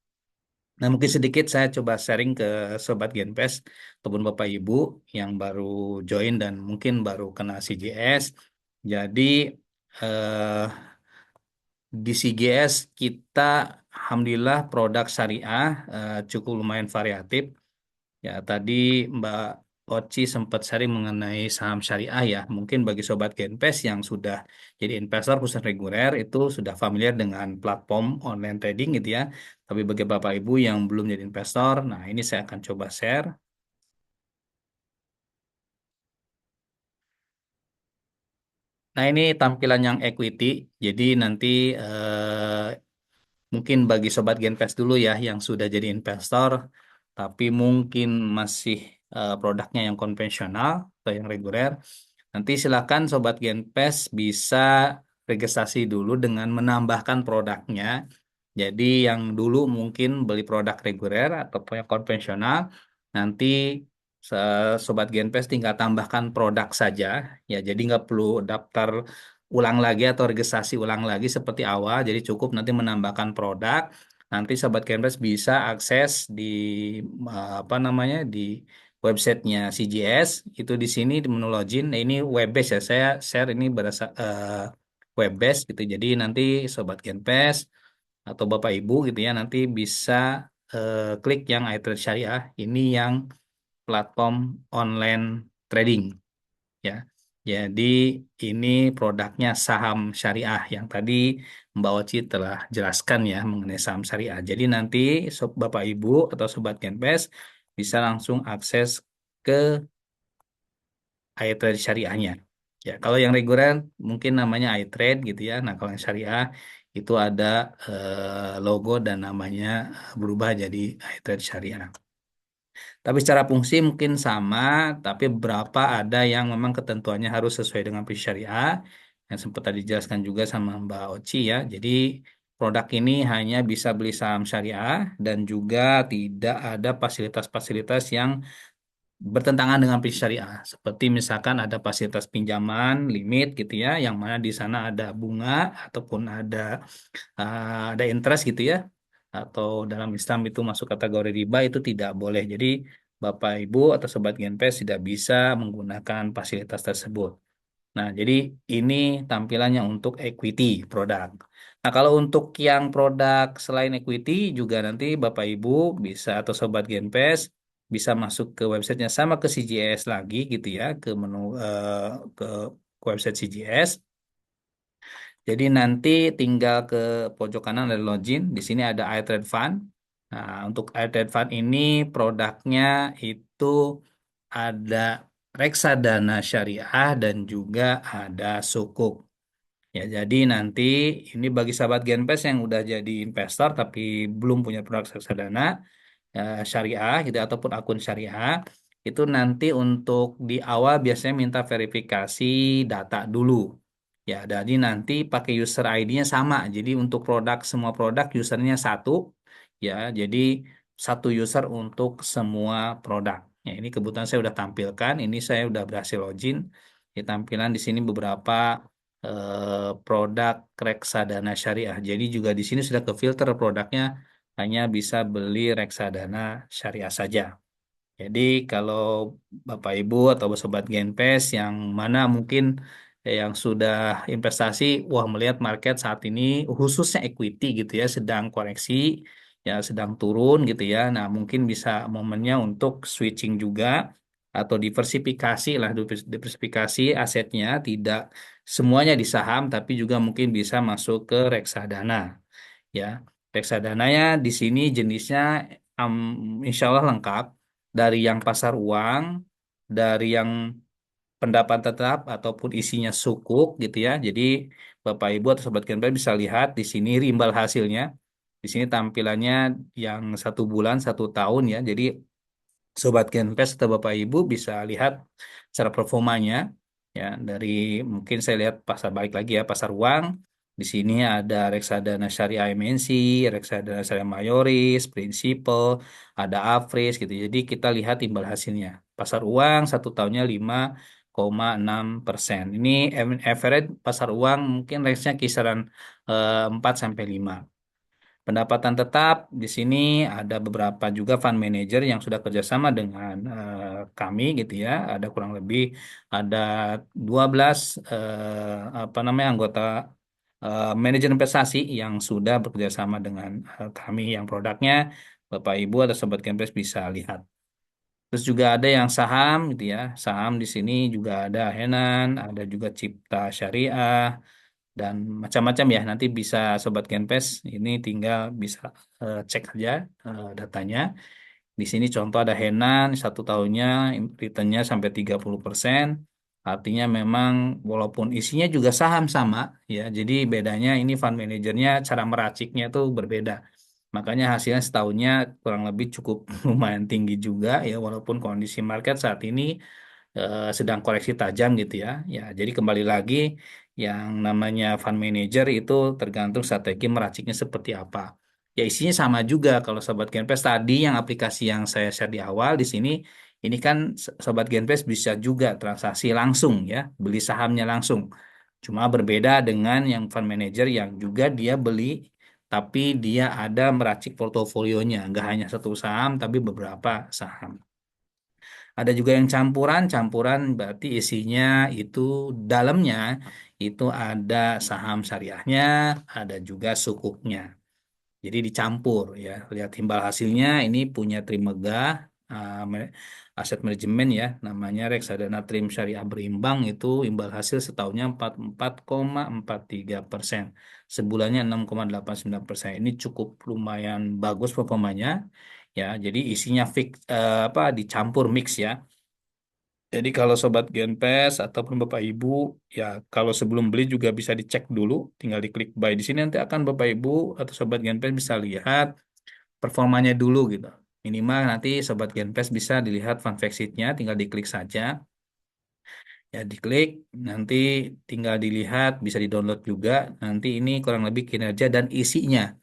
Nah, mungkin sedikit saya coba sharing ke sobat Genpes ataupun Bapak Ibu yang baru join dan mungkin baru kena CGS. Jadi eh, di CGS kita alhamdulillah produk syariah cukup lumayan variatif. Ya, tadi Mbak Oci sempat sharing mengenai saham syariah ya. Mungkin bagi sobat Genpes yang sudah jadi investor khusus reguler itu sudah familiar dengan platform online trading gitu ya. Tapi bagi Bapak Ibu yang belum jadi investor, nah ini saya akan coba share. Nah, ini tampilan yang equity. Jadi nanti mungkin bagi sobat Genpes dulu ya yang sudah jadi investor, tapi mungkin masih produknya yang konvensional atau yang reguler. Nanti silakan Sobat Genpes bisa registrasi dulu dengan menambahkan produknya. Jadi yang dulu mungkin beli produk reguler ataupun yang konvensional, nanti Sobat Genpes tinggal tambahkan produk saja. Ya, jadi nggak perlu daftar ulang lagi atau registrasi ulang lagi seperti awal. Jadi cukup nanti menambahkan produk. Nanti Sobat Genpes bisa akses di apa namanya di websitenya CGS itu di sini di menu login. Nah, ini web base ya. Saya share ini berasa web base gitu. Jadi nanti sobat Genpes atau Bapak Ibu gitu ya nanti bisa klik yang iTrade Syariah. Ini yang platform online trading ya. Jadi ini produknya saham syariah yang tadi Mbak Oci telah jelaskan ya mengenai saham syariah. Jadi nanti Bapak Ibu atau Sobat Genpes bisa langsung akses ke iTrade syariahnya. Ya, kalau yang reguler mungkin namanya iTrade gitu ya. Nah, kalau yang syariah itu ada logo dan namanya berubah jadi iTrade syariah. Tapi secara fungsi mungkin sama, tapi beberapa ada yang memang ketentuannya harus sesuai dengan prinsip syariah yang sempat tadi dijelaskan juga sama Mbak Oci ya. Jadi produk ini hanya bisa beli saham syariah dan juga tidak ada fasilitas-fasilitas yang bertentangan dengan prinsip syariah. Seperti misalkan ada fasilitas pinjaman, limit gitu ya, yang mana di sana ada bunga ataupun ada interest gitu ya. Atau dalam Islam itu masuk kategori riba itu tidak boleh. Jadi Bapak Ibu atau Sobat Genpes tidak bisa menggunakan fasilitas tersebut. Nah, jadi ini tampilannya untuk equity produk. Nah, kalau untuk yang produk selain equity juga nanti Bapak Ibu bisa atau Sobat Genpes bisa masuk ke websitenya sama ke CGS lagi gitu ya, ke menu ke website CGS. Jadi nanti tinggal ke pojok kanan ada login. Di sini ada iTrade Fund. Nah, untuk iTrade Fund ini produknya itu ada reksadana syariah dan juga ada sukuk. Ya, jadi nanti ini bagi sahabat Genpes yang udah jadi investor tapi belum punya produk reksadana syariah gitu ataupun akun syariah itu nanti untuk di awal biasanya minta verifikasi data dulu. Ya, jadi nanti pakai user ID-nya sama. Jadi untuk produk semua produk usernya satu. Ya, jadi satu user untuk semua produk. Ya, ini kebetulan saya udah tampilkan. Ini saya udah berhasil login. Di tampilan di sini beberapa produk reksadana syariah. Jadi juga di sini sudah ke filter produknya hanya bisa beli reksadana syariah saja. Jadi kalau Bapak Ibu atau Sobat Genpes yang mana mungkin yang sudah investasi, wah melihat market saat ini khususnya equity gitu ya sedang koreksi, ya sedang turun gitu ya. Nah mungkin bisa momennya untuk switching juga atau diversifikasi lah, diversifikasi asetnya tidak semuanya di saham tapi juga mungkin bisa masuk ke reksadana ya. Reksadananya di sini jenisnya insya Allah lengkap dari yang pasar uang, dari yang pendapat tetap ataupun isinya sukuk gitu ya. Jadi Bapak Ibu atau Sobat Gambler bisa lihat di sini imbal hasilnya. Di sini tampilannya yang 1 bulan, 1 tahun ya. Jadi Sobat Genpes atau Bapak Ibu bisa lihat secara performanya ya dari mungkin saya lihat pasar balik lagi ya pasar uang Di sini ada reksadana syariah MNC, reksadana syariah mayoris, prinsipal, ada Afris gitu. Jadi kita lihat imbal hasilnya. Pasar uang satu tahunnya 5,6%. Ini average pasar uang mungkin range-nya kisaran 4 sampai 5. Pendapatan tetap di sini ada beberapa juga fund manager yang sudah kerjasama dengan kami gitu ya. Ada kurang lebih ada 12 apa namanya anggota manajer investasi yang sudah bekerjasama dengan kami yang produknya Bapak Ibu atau Sobat Kempes bisa lihat. Terus juga ada yang saham gitu ya. Saham di sini juga ada Henan, ada juga Cipta Syariah dan macam-macam ya. Nanti bisa Sobat Genpes ini tinggal bisa cek aja datanya. Di sini contoh ada Henan satu tahunnya returnnya sampai 30%. Artinya memang walaupun isinya juga saham sama ya. Jadi bedanya ini fund manajernya cara meraciknya tuh berbeda. Makanya hasilnya setahunnya kurang lebih cukup lumayan tinggi juga ya walaupun kondisi market saat ini sedang koreksi tajam gitu ya. Ya, jadi kembali lagi yang namanya fund manager itu tergantung strategi meraciknya seperti apa. Ya isinya sama juga kalau Sobat Genpes tadi yang aplikasi yang saya share di awal di sini ini kan Sobat Genpes bisa juga transaksi langsung ya, beli sahamnya langsung. Cuma berbeda dengan yang fund manager yang juga dia beli tapi dia ada meracik portofolionya, nggak hanya satu saham tapi beberapa saham. Ada juga yang campuran, campuran berarti isinya itu dalamnya itu ada saham syariahnya, ada juga sukuknya. Jadi dicampur ya. Lihat imbal hasilnya ini punya Trimegah aset manajemen ya, namanya reksadana Trim Syariah Berimbang itu imbal hasil setahunnya 44,43%. Sebulannya 6,89%. Ini cukup lumayan bagus performanya ya. Jadi isinya fix apa dicampur mix ya. Jadi kalau Sobat Genpes ataupun Bapak Ibu, ya kalau sebelum beli juga bisa dicek dulu, tinggal diklik buy di sini nanti akan Bapak Ibu atau Sobat Genpes bisa lihat performanya dulu gitu. Minimal nanti Sobat Genpes bisa dilihat fun fact sheet-nya, tinggal diklik saja. Ya diklik, nanti tinggal dilihat, bisa di-download juga. Nanti ini kurang lebih kinerja dan isinya.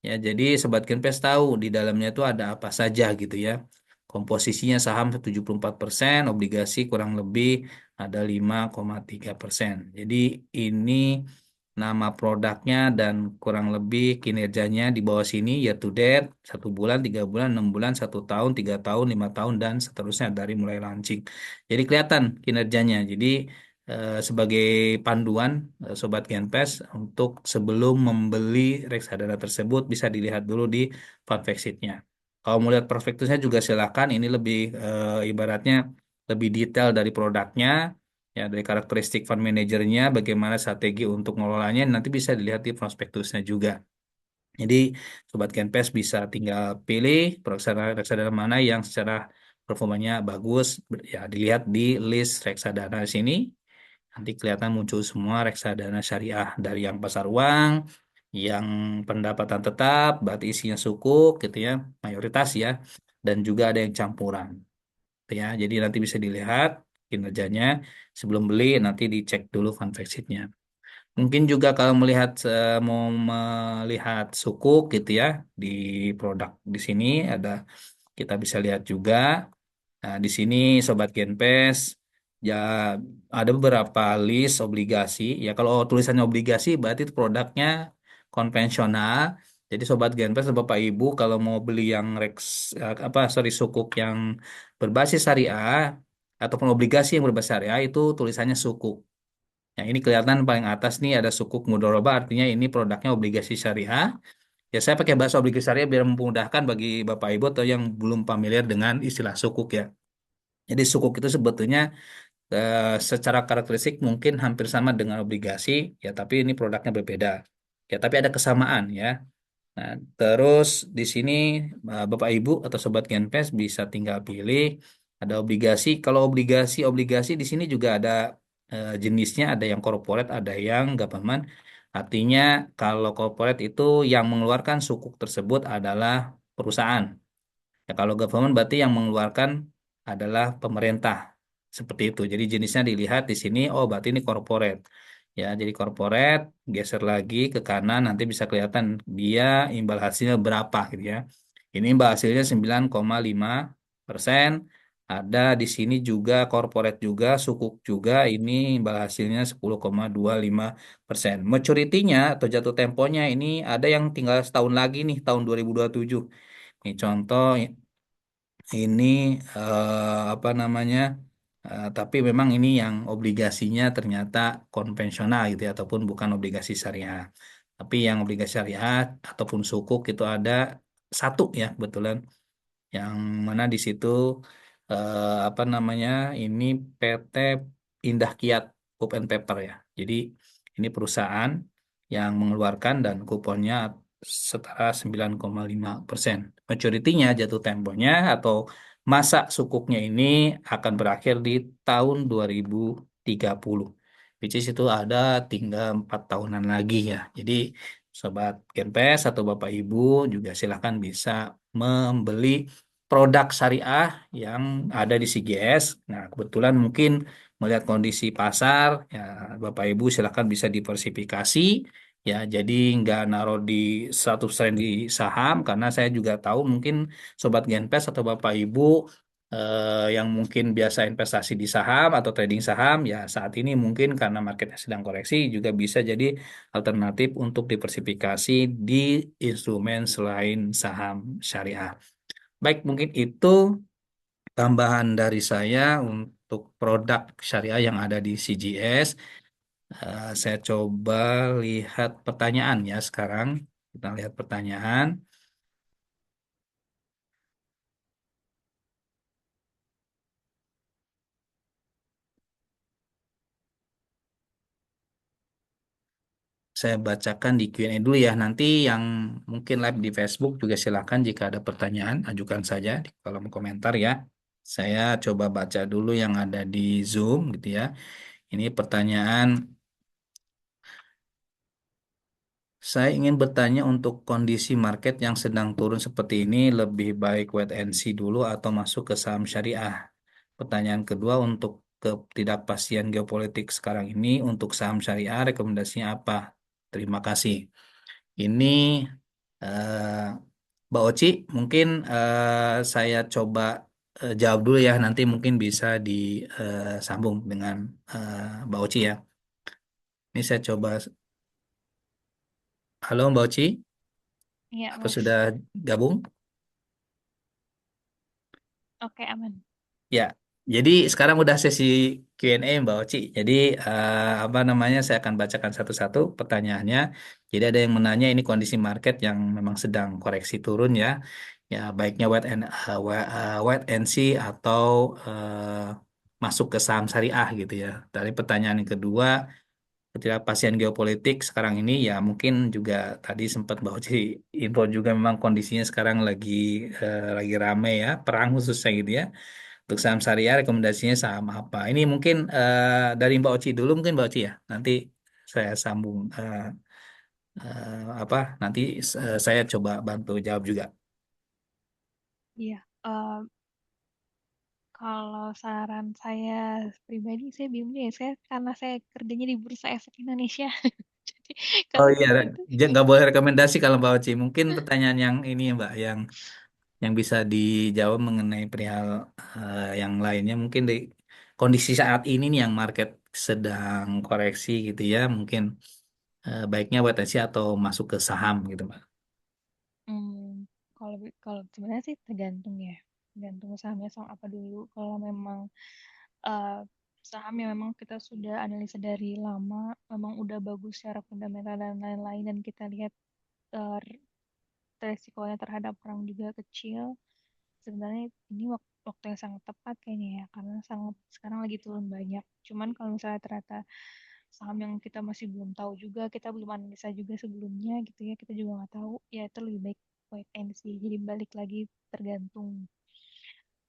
Ya, jadi Sobat Genpes tahu di dalamnya itu ada apa saja gitu ya. Komposisinya saham 74%, obligasi kurang lebih ada 5,3%. Jadi ini nama produknya dan kurang lebih kinerjanya di bawah sini ya to date, 1 bulan, 3 bulan, 6 bulan, 1 tahun, 3 tahun, 5 tahun, dan seterusnya dari mulai launching. Jadi kelihatan kinerjanya. Jadi sebagai panduan Sobat Genpes untuk sebelum membeli reksadana tersebut bisa dilihat dulu di fund fact sheet-nya. Kalau mau lihat prospektusnya juga silakan. Ini lebih ibaratnya lebih detail dari produknya, ya dari karakteristik fund manajernya, bagaimana strategi untuk mengelolanya nanti bisa dilihat di prospektusnya juga. Jadi Sobat Genpes bisa tinggal pilih reksadana reksadana mana yang secara performanya bagus, ya dilihat di list reksadana di sini. Nanti kelihatan muncul semua reksadana syariah dari yang pasar uang, yang pendapatan tetap, berarti isinya sukuk gitu ya, mayoritas ya, dan juga ada yang campuran. Gitu ya, jadi nanti bisa dilihat kinerjanya sebelum beli, nanti dicek dulu fund fact sheet-nya. Mungkin juga kalau mau melihat sukuk gitu ya di produk di sini ada kita bisa lihat juga. Nah, di sini Sobat Genpes ya ada beberapa list obligasi. Ya kalau tulisannya obligasi berarti itu produknya konvensional. Jadi Sobat Genpes atau Bapak Ibu kalau mau beli yang apa sorry sukuk yang berbasis syariah ataupun obligasi yang berbasis syariah itu tulisannya sukuk. Yang ini kelihatan paling atas nih ada sukuk mudoroba artinya ini produknya obligasi syariah. Ya saya pakai bahasa obligasi syariah biar memudahkan bagi Bapak Ibu atau yang belum familiar dengan istilah sukuk ya. Jadi sukuk itu sebetulnya secara karakteristik mungkin hampir sama dengan obligasi, ya tapi ini produknya berbeda. Ya tapi ada kesamaan ya. Nah, terus di sini Bapak Ibu atau Sobat Genpes bisa tinggal pilih ada obligasi. Kalau obligasi di sini juga ada jenisnya, ada yang corporate, ada yang government. Artinya kalau corporate itu yang mengeluarkan sukuk tersebut adalah perusahaan. Ya, kalau government berarti yang mengeluarkan adalah pemerintah. Seperti itu. Jadi jenisnya dilihat di sini, oh berarti ini corporate. ya jadi corporate, geser lagi ke kanan nanti bisa kelihatan dia imbal hasilnya berapa gitu ya. Ini imbal hasilnya 9,5%. Ada di sini juga corporate juga, sukuk juga, ini imbal hasilnya 10,25%. Maturity-nya atau jatuh temponya ini ada yang tinggal setahun lagi nih, tahun 2027. Ini contoh ini apa namanya? Tapi memang ini yang obligasinya ternyata konvensional gitu ya, ataupun bukan obligasi syariah. Tapi yang obligasi syariah ataupun sukuk itu ada satu ya kebetulan, yang mana di situ apa namanya, ini PT Indah Kiat Pulp and Paper ya. Jadi ini perusahaan yang mengeluarkan dan kuponnya setara 9,5%. Maturity-nya, jatuh temponya atau masa sukuknya ini akan berakhir di tahun 2030. Which is itu ada tinggal 4 tahunan lagi ya. Jadi Sobat Genpes atau Bapak Ibu juga silahkan bisa membeli produk syariah yang ada di CGS. Nah, kebetulan mungkin melihat kondisi pasar, ya Bapak Ibu silakan bisa diversifikasi, ya jadi nggak naruh di 100% di saham, karena saya juga tahu mungkin Sobat Genpes atau Bapak Ibu yang mungkin biasa investasi di saham atau trading saham, ya saat ini mungkin karena marketnya sedang koreksi juga bisa jadi alternatif untuk diversifikasi di instrumen selain saham syariah. Baik, mungkin itu tambahan dari saya untuk produk syariah yang ada di CGS. Saya coba lihat pertanyaan ya sekarang. Kita lihat pertanyaan. Saya bacakan di Q&A dulu ya. Nanti yang mungkin live di Facebook juga silakan jika ada pertanyaan, ajukan saja di kolom komentar ya. Saya coba baca dulu yang ada di Zoom gitu ya. Ini pertanyaan. Saya ingin bertanya untuk kondisi market yang sedang turun seperti ini, lebih baik wait and see dulu atau masuk ke saham syariah? Pertanyaan kedua, untuk ketidakpastian geopolitik sekarang ini, untuk saham syariah rekomendasinya apa? Terima kasih. Ini eh, Mbak Oci, mungkin saya coba jawab dulu ya, nanti mungkin bisa disambung dengan Mbak Oci ya. Ini saya coba, halo Mbak Oci, Iya, apa Mas. sudah gabung? Oke, aman. Ya, jadi sekarang udah sesi Q&A Mbak Oci. Jadi apa namanya, saya akan bacakan satu-satu pertanyaannya. Jadi ada yang menanya ini kondisi market yang memang sedang koreksi turun ya. Ya, baiknya wait and see atau masuk ke saham syariah gitu ya. Dari pertanyaan yang kedua, ketidakpastian geopolitik sekarang ini ya mungkin juga tadi sempat Mbak Oci info juga, memang kondisinya sekarang lagi rame ya, perang khususnya gitu ya. Untuk saham syariah rekomendasinya saham apa? Ini mungkin dari Mbak Oci dulu, mungkin Mbak Oci ya. Nanti saya sambung apa? Nanti saya coba bantu jawab juga. Iya, kalau saran saya pribadi, saya bingung ya. Saya karena saya kerjanya di Bursa Efek Indonesia. Jadi Oh kalau iya, kayak gitu, nggak boleh rekomendasi kalau Mbak Oci. Mungkin pertanyaan yang ini ya Mbak, yang bisa dijawab mengenai perihal yang lainnya. Mungkin di kondisi saat ini nih yang market sedang koreksi gitu ya. Mungkin baiknya wait and see atau masuk ke saham gitu Mbak. kalau sebenarnya sih tergantung ya. Tergantung sahamnya saham apa dulu. Kalau memang eh, saham yang memang kita sudah analisa dari lama, memang udah bagus secara fundamental dan lain-lain, dan kita lihat eh, resikonya terhadap orang juga kecil. Sebenarnya ini waktu yang sangat tepat kayaknya ya, karena sangat sekarang lagi turun banyak. Cuman kalau misalnya ternyata saham yang kita masih belum tahu juga, kita belum analisa juga sebelumnya gitu ya, kita juga nggak tahu, ya itu lebih baik wait and see. Jadi balik lagi, tergantung.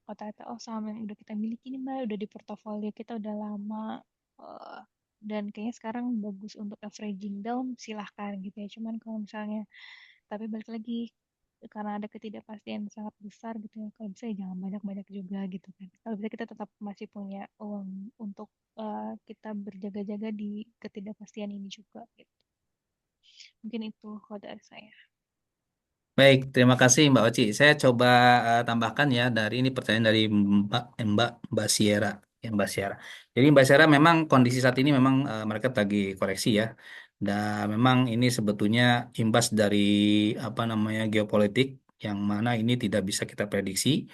Oh ternyata, oh saham yang udah kita miliki nih mbak, udah di portofolio kita udah lama, eh, dan kayaknya sekarang bagus untuk averaging down, silahkan gitu ya. Cuman kalau misalnya, tapi balik lagi, karena ada ketidakpastian yang sangat besar gitu ya. Kalau bisa ya jangan banyak-banyak juga gitu kan. Kalau bisa kita tetap masih punya uang untuk kita berjaga-jaga di ketidakpastian ini juga gitu. Mungkin itu kalau dari saya. Baik, terima kasih Mbak Oci. Saya coba tambahkan ya dari ini pertanyaan dari Mbak Sierra. Ya, Mbak Sierra. Jadi Mbak Sierra memang kondisi saat ini memang market lagi koreksi ya. Dan memang ini sebetulnya imbas dari apa namanya geopolitik yang mana ini tidak bisa kita prediksi.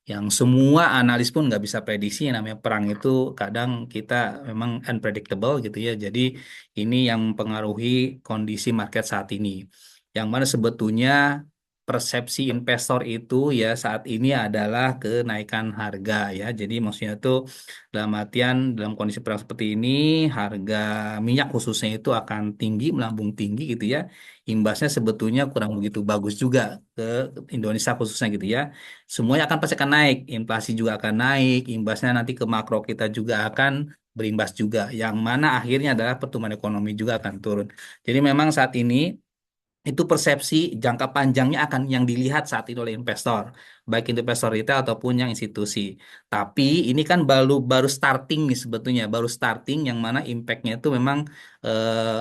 Yang semua analis pun nggak bisa prediksi yang namanya perang itu kadang kita memang unpredictable gitu ya. Jadi ini yang mempengaruhi kondisi market saat ini. Yang mana sebetulnya persepsi investor itu ya saat ini adalah kenaikan harga ya. Jadi maksudnya itu dalam artian dalam kondisi perang seperti ini harga minyak khususnya itu akan tinggi, melambung tinggi gitu ya. Imbasnya sebetulnya kurang begitu bagus juga ke Indonesia khususnya gitu ya. Semuanya akan pasti akan naik, inflasi juga akan naik, imbasnya nanti ke makro kita juga akan berimbas juga. Yang mana akhirnya adalah pertumbuhan ekonomi juga akan turun. Jadi memang saat ini itu persepsi jangka panjangnya akan yang dilihat saat itu oleh investor, baik itu investor retail ataupun yang institusi. Tapi ini kan baru baru starting nih sebetulnya, baru starting yang mana impactnya itu memang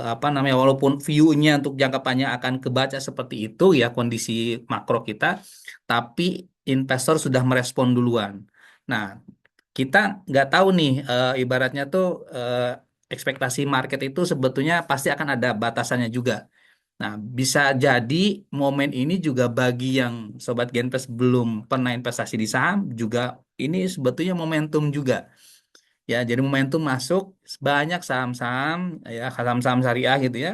apa namanya, walaupun view-nya untuk jangka panjang akan kebaca seperti itu ya kondisi makro kita, tapi investor sudah merespon duluan. Nah, kita nggak tahu nih ibaratnya tuh ekspektasi market itu sebetulnya pasti akan ada batasannya juga. Nah, bisa jadi momen ini juga bagi yang Sobat Genpes belum pernah investasi di saham, juga ini sebetulnya momentum juga. Ya, jadi momentum masuk banyak saham-saham, ya saham-saham syariah gitu ya,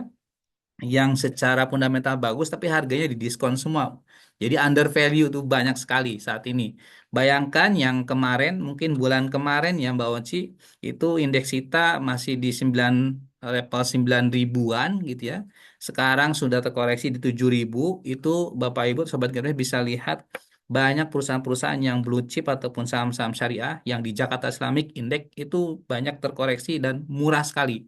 yang secara fundamental bagus tapi harganya didiskon semua. Jadi under value tuh banyak sekali saat ini. Bayangkan yang kemarin, mungkin bulan kemarin ya Mbak Oci, itu indeks kita masih di 9 level 9 ribuan gitu ya. Sekarang sudah terkoreksi di 7.000. Itu Bapak Ibu Sobat Garuda bisa lihat banyak perusahaan-perusahaan yang blue chip ataupun saham-saham syariah yang di Jakarta Islamic Index itu banyak terkoreksi dan murah sekali.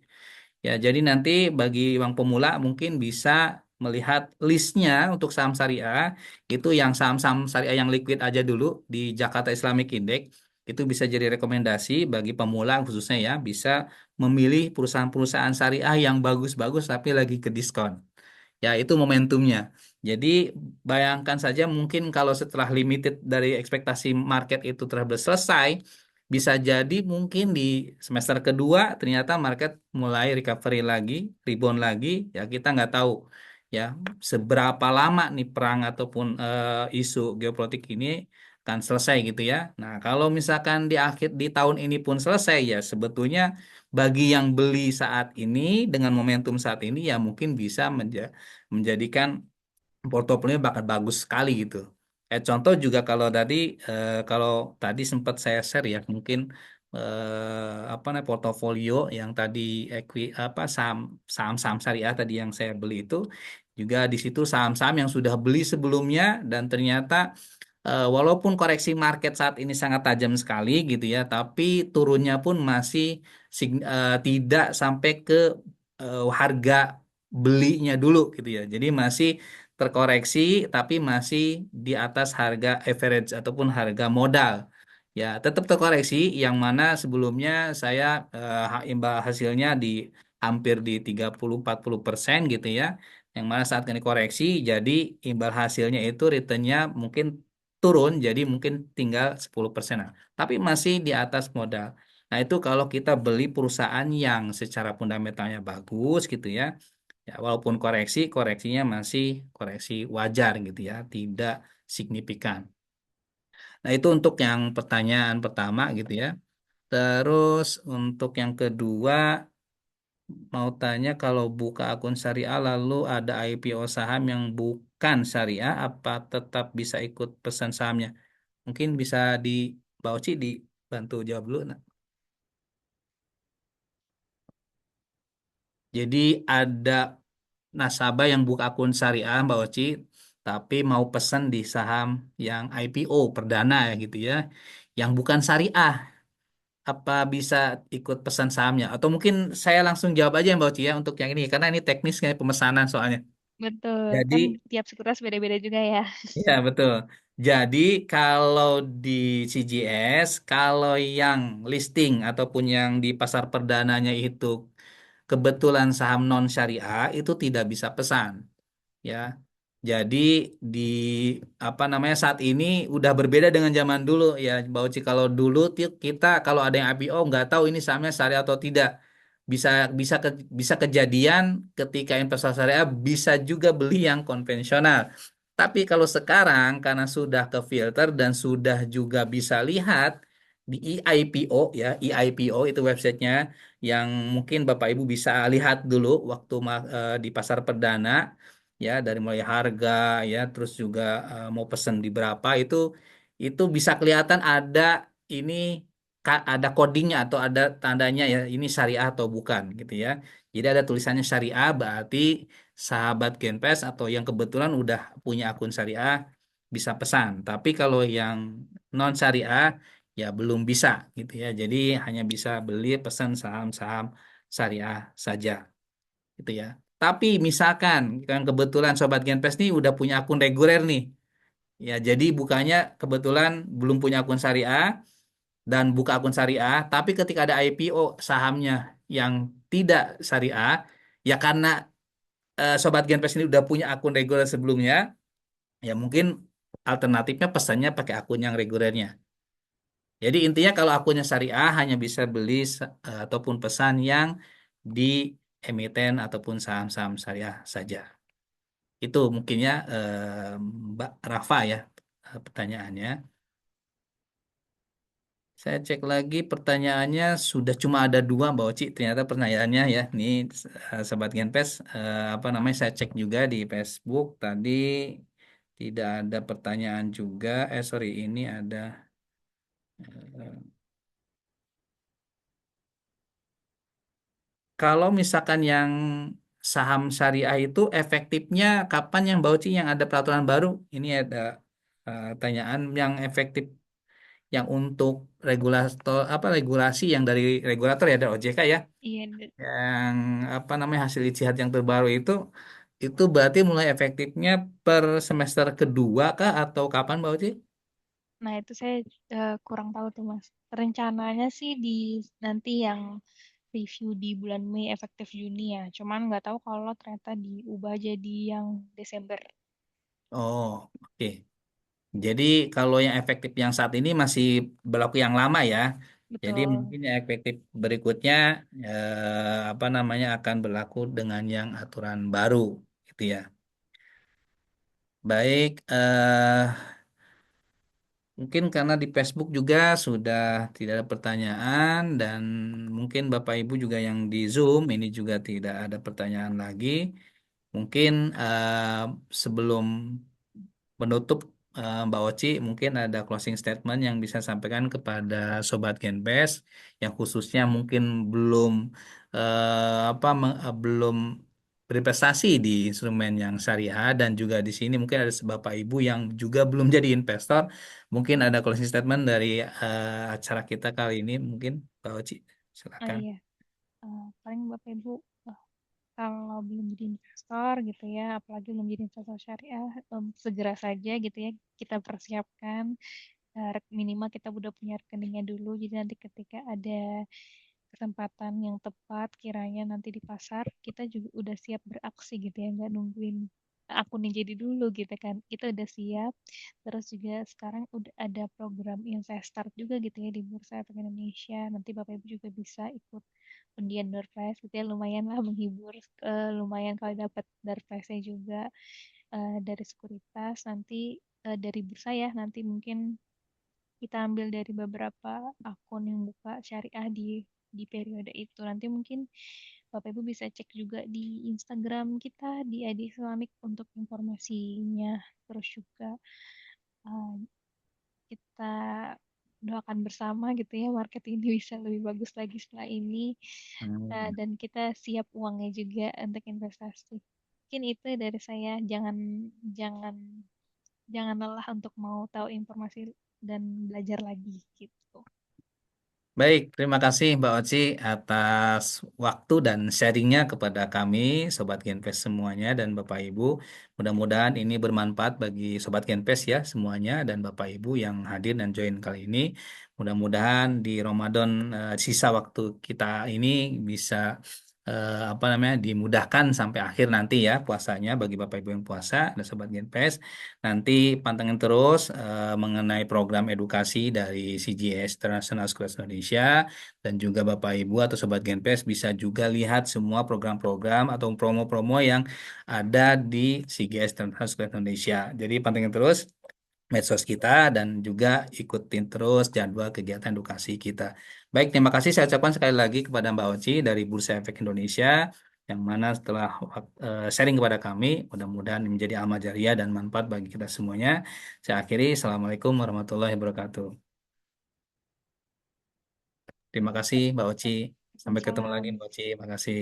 Ya, jadi nanti bagi Bang Pemula mungkin bisa melihat listnya untuk saham syariah, itu yang saham-saham syariah yang liquid aja dulu di Jakarta Islamic Index, itu bisa jadi rekomendasi bagi pemula khususnya ya, bisa memilih perusahaan-perusahaan syariah yang bagus-bagus tapi lagi ke diskon. Ya, itu momentumnya. Jadi bayangkan saja mungkin kalau setelah limited dari ekspektasi market itu telah selesai, bisa jadi mungkin di semester kedua ternyata market mulai recovery lagi, rebound lagi, ya kita nggak tahu ya seberapa lama nih perang ataupun isu geopolitik ini akan selesai gitu ya. Nah, kalau misalkan di akhir di tahun ini pun selesai ya sebetulnya bagi yang beli saat ini dengan momentum saat ini ya mungkin bisa menjadikan portofolionya bakal bagus sekali gitu. Contoh juga kalau tadi sempat saya share ya mungkin apa namanya portofolio yang tadi apa saham-saham syariah tadi yang saya beli itu juga di situ saham-saham yang sudah beli sebelumnya dan ternyata walaupun koreksi market saat ini sangat tajam sekali gitu ya, tapi turunnya pun masih tidak sampai ke harga belinya dulu gitu ya. Jadi masih terkoreksi tapi masih di atas harga average ataupun harga modal. Ya, tetap terkoreksi yang mana sebelumnya saya imbal hasilnya di hampir di 30-40% gitu ya. Yang mana saat ini koreksi jadi imbal hasilnya itu returnnya mungkin turun jadi mungkin tinggal 10%. Tapi masih di atas modal. Nah, itu kalau kita beli perusahaan yang secara fundamentalnya bagus gitu ya. Ya, walaupun koreksinya masih koreksi wajar gitu ya, tidak signifikan. Nah, itu untuk yang pertanyaan pertama gitu ya. Terus untuk yang kedua, mau tanya kalau buka akun syariah lalu ada IPO saham yang bukan syariah, apa tetap bisa ikut pesan sahamnya? Mungkin bisa di Mbak Oci dibantu jawab dulu. Nah. Jadi ada nasabah yang buka akun syariah Mbak Oci, tapi mau pesan di saham yang IPO perdana ya gitu ya, yang bukan syariah, apa bisa ikut pesan sahamnya? Atau mungkin saya langsung jawab aja Mbak Oci ya untuk yang ini, karena ini teknis kayak pemesanan soalnya. betul. Kan Jadi tiap sekuritas beda-beda juga ya. ya, betul. Jadi kalau di CGS, kalau yang listing ataupun yang di pasar perdananya itu kebetulan saham non syariah itu tidak bisa pesan, ya. Jadi di apa namanya saat ini udah berbeda dengan zaman dulu ya, Bauci. Kalau dulu kita kalau ada yang IPO nggak tahu ini sahamnya syariah atau tidak. Bisa bisa bisa kejadian ketika investor syariah bisa juga beli yang konvensional. Tapi kalau sekarang karena sudah ke filter dan sudah juga bisa lihat di EIPO ya, EIPO itu websitenya yang mungkin Bapak Ibu bisa lihat dulu waktu di pasar perdana ya, dari mulai harga ya, terus juga mau pesen di berapa itu bisa kelihatan ada ini ada codingnya atau ada tandanya ya, ini syariah atau bukan gitu ya. Jadi ada tulisannya syariah, berarti sahabat Genpes atau yang kebetulan udah punya akun syariah bisa pesan. Tapi kalau yang non syariah ya belum bisa gitu ya. Jadi hanya bisa beli pesan saham-saham syariah saja gitu ya. Tapi misalkan kan kebetulan Sobat Genpes nih udah punya akun reguler nih. Ya, jadi bukannya kebetulan belum punya akun syariah dan buka akun syariah, tapi ketika ada IPO sahamnya yang tidak syariah, ya karena Sobat Genpes ini udah punya akun reguler sebelumnya, ya mungkin alternatifnya pesannya pakai akun yang regulernya. Jadi intinya kalau akunnya syariah hanya bisa beli ataupun pesan yang di emiten ataupun saham-saham syariah saja. Itu mungkinnya Mbak Rafa ya pertanyaannya. Saya cek lagi pertanyaannya sudah cuma ada dua Mbak Oci ternyata pertanyaannya ya. Nih Sobat Genpes apa namanya saya cek juga di Facebook tadi tidak ada pertanyaan juga. Sorry ini ada. Kalau misalkan yang saham syariah itu efektifnya kapan yang Bauci yang ada peraturan baru? Ini ada pertanyaan yang efektif yang untuk regulator apa regulasi yang dari regulator ya dari OJK ya. Iya, Yang apa namanya hasil ijtihad yang terbaru itu berarti mulai efektifnya per semester kedua kah atau kapan Bauci? nah itu saya kurang tahu tuh Mas. Rencananya sih di nanti yang review di bulan Mei efektif Juni ya. Cuman nggak tahu kalau ternyata diubah jadi yang Desember. Oh, oke. Jadi kalau yang efektif yang saat ini masih berlaku yang lama ya. Jadi Betul. mungkin yang efektif berikutnya apa namanya akan berlaku dengan yang aturan baru gitu ya. Baik, mungkin karena di Facebook juga sudah tidak ada pertanyaan dan mungkin Bapak Ibu juga yang di Zoom ini juga tidak ada pertanyaan lagi. Mungkin sebelum menutup Mbak Oci, mungkin ada closing statement yang bisa sampaikan kepada Sobat Genbest yang khususnya mungkin belum belum berinvestasi di instrumen yang syariah dan juga di sini mungkin ada Bapak Ibu yang juga belum jadi investor. Mungkin ada closing statement dari acara kita kali ini mungkin Mbak Oci. Ah Silakan. iya, paling Bapak Ibu kalau belum jadi investor gitu ya, apalagi belum jadi investor syariah, segera saja gitu ya kita persiapkan minimal kita udah punya rekeningnya dulu. Jadi nanti ketika ada kesempatan yang tepat kiranya nanti di pasar kita juga udah siap beraksi gitu ya, nggak nungguin akunnya jadi dulu gitu kan, kita udah siap. Terus juga sekarang udah ada program Investart juga gitu ya di Bursa Efek Indonesia, nanti Bapak Ibu juga bisa ikut undian door prize gitu ya, lumayan lah menghibur. Lumayan kalau dapat door prize-nya juga dari sekuritas nanti, dari bursa ya, nanti mungkin kita ambil dari beberapa akun yang buka syariah di periode itu. Nanti mungkin Bapak Ibu bisa cek juga di Instagram kita di ID Islamic untuk informasinya. Terus juga uh, kita doakan bersama gitu ya market ini bisa lebih bagus lagi setelah ini. Hmm. Dan kita siap uangnya juga untuk investasi. Mungkin itu dari saya. Jangan jangan lelah untuk mau tahu informasi dan belajar lagi gitu. Baik, terima kasih Mbak Oci atas waktu dan sharingnya kepada kami, Sobat Genpes semuanya dan Bapak Ibu. Mudah-mudahan ini bermanfaat bagi Sobat Genpes ya semuanya dan Bapak Ibu yang hadir dan join kali ini. Mudah-mudahan di Ramadan sisa waktu kita ini bisa apa namanya dimudahkan sampai akhir nanti ya puasanya bagi Bapak Ibu yang puasa dan Sobat Genpes. Nanti pantengin terus mengenai program edukasi dari CGS International Schools Indonesia dan juga Bapak Ibu atau Sobat Genpes bisa juga lihat semua program-program atau promo-promo yang ada di CGS International Schools Indonesia. Jadi pantengin terus medsos kita dan juga ikutin terus jadwal kegiatan edukasi kita. Baik, terima kasih saya ucapkan sekali lagi kepada Mbak Oci dari Bursa Efek Indonesia yang mana setelah sharing kepada kami, mudah-mudahan ini menjadi amal jariah dan manfaat bagi kita semuanya. Saya akhiri, Assalamualaikum warahmatullahi wabarakatuh. Terima kasih Mbak Oci. Sampai ketemu lagi Waalaikumsalam. Mbak Oci. Terima kasih.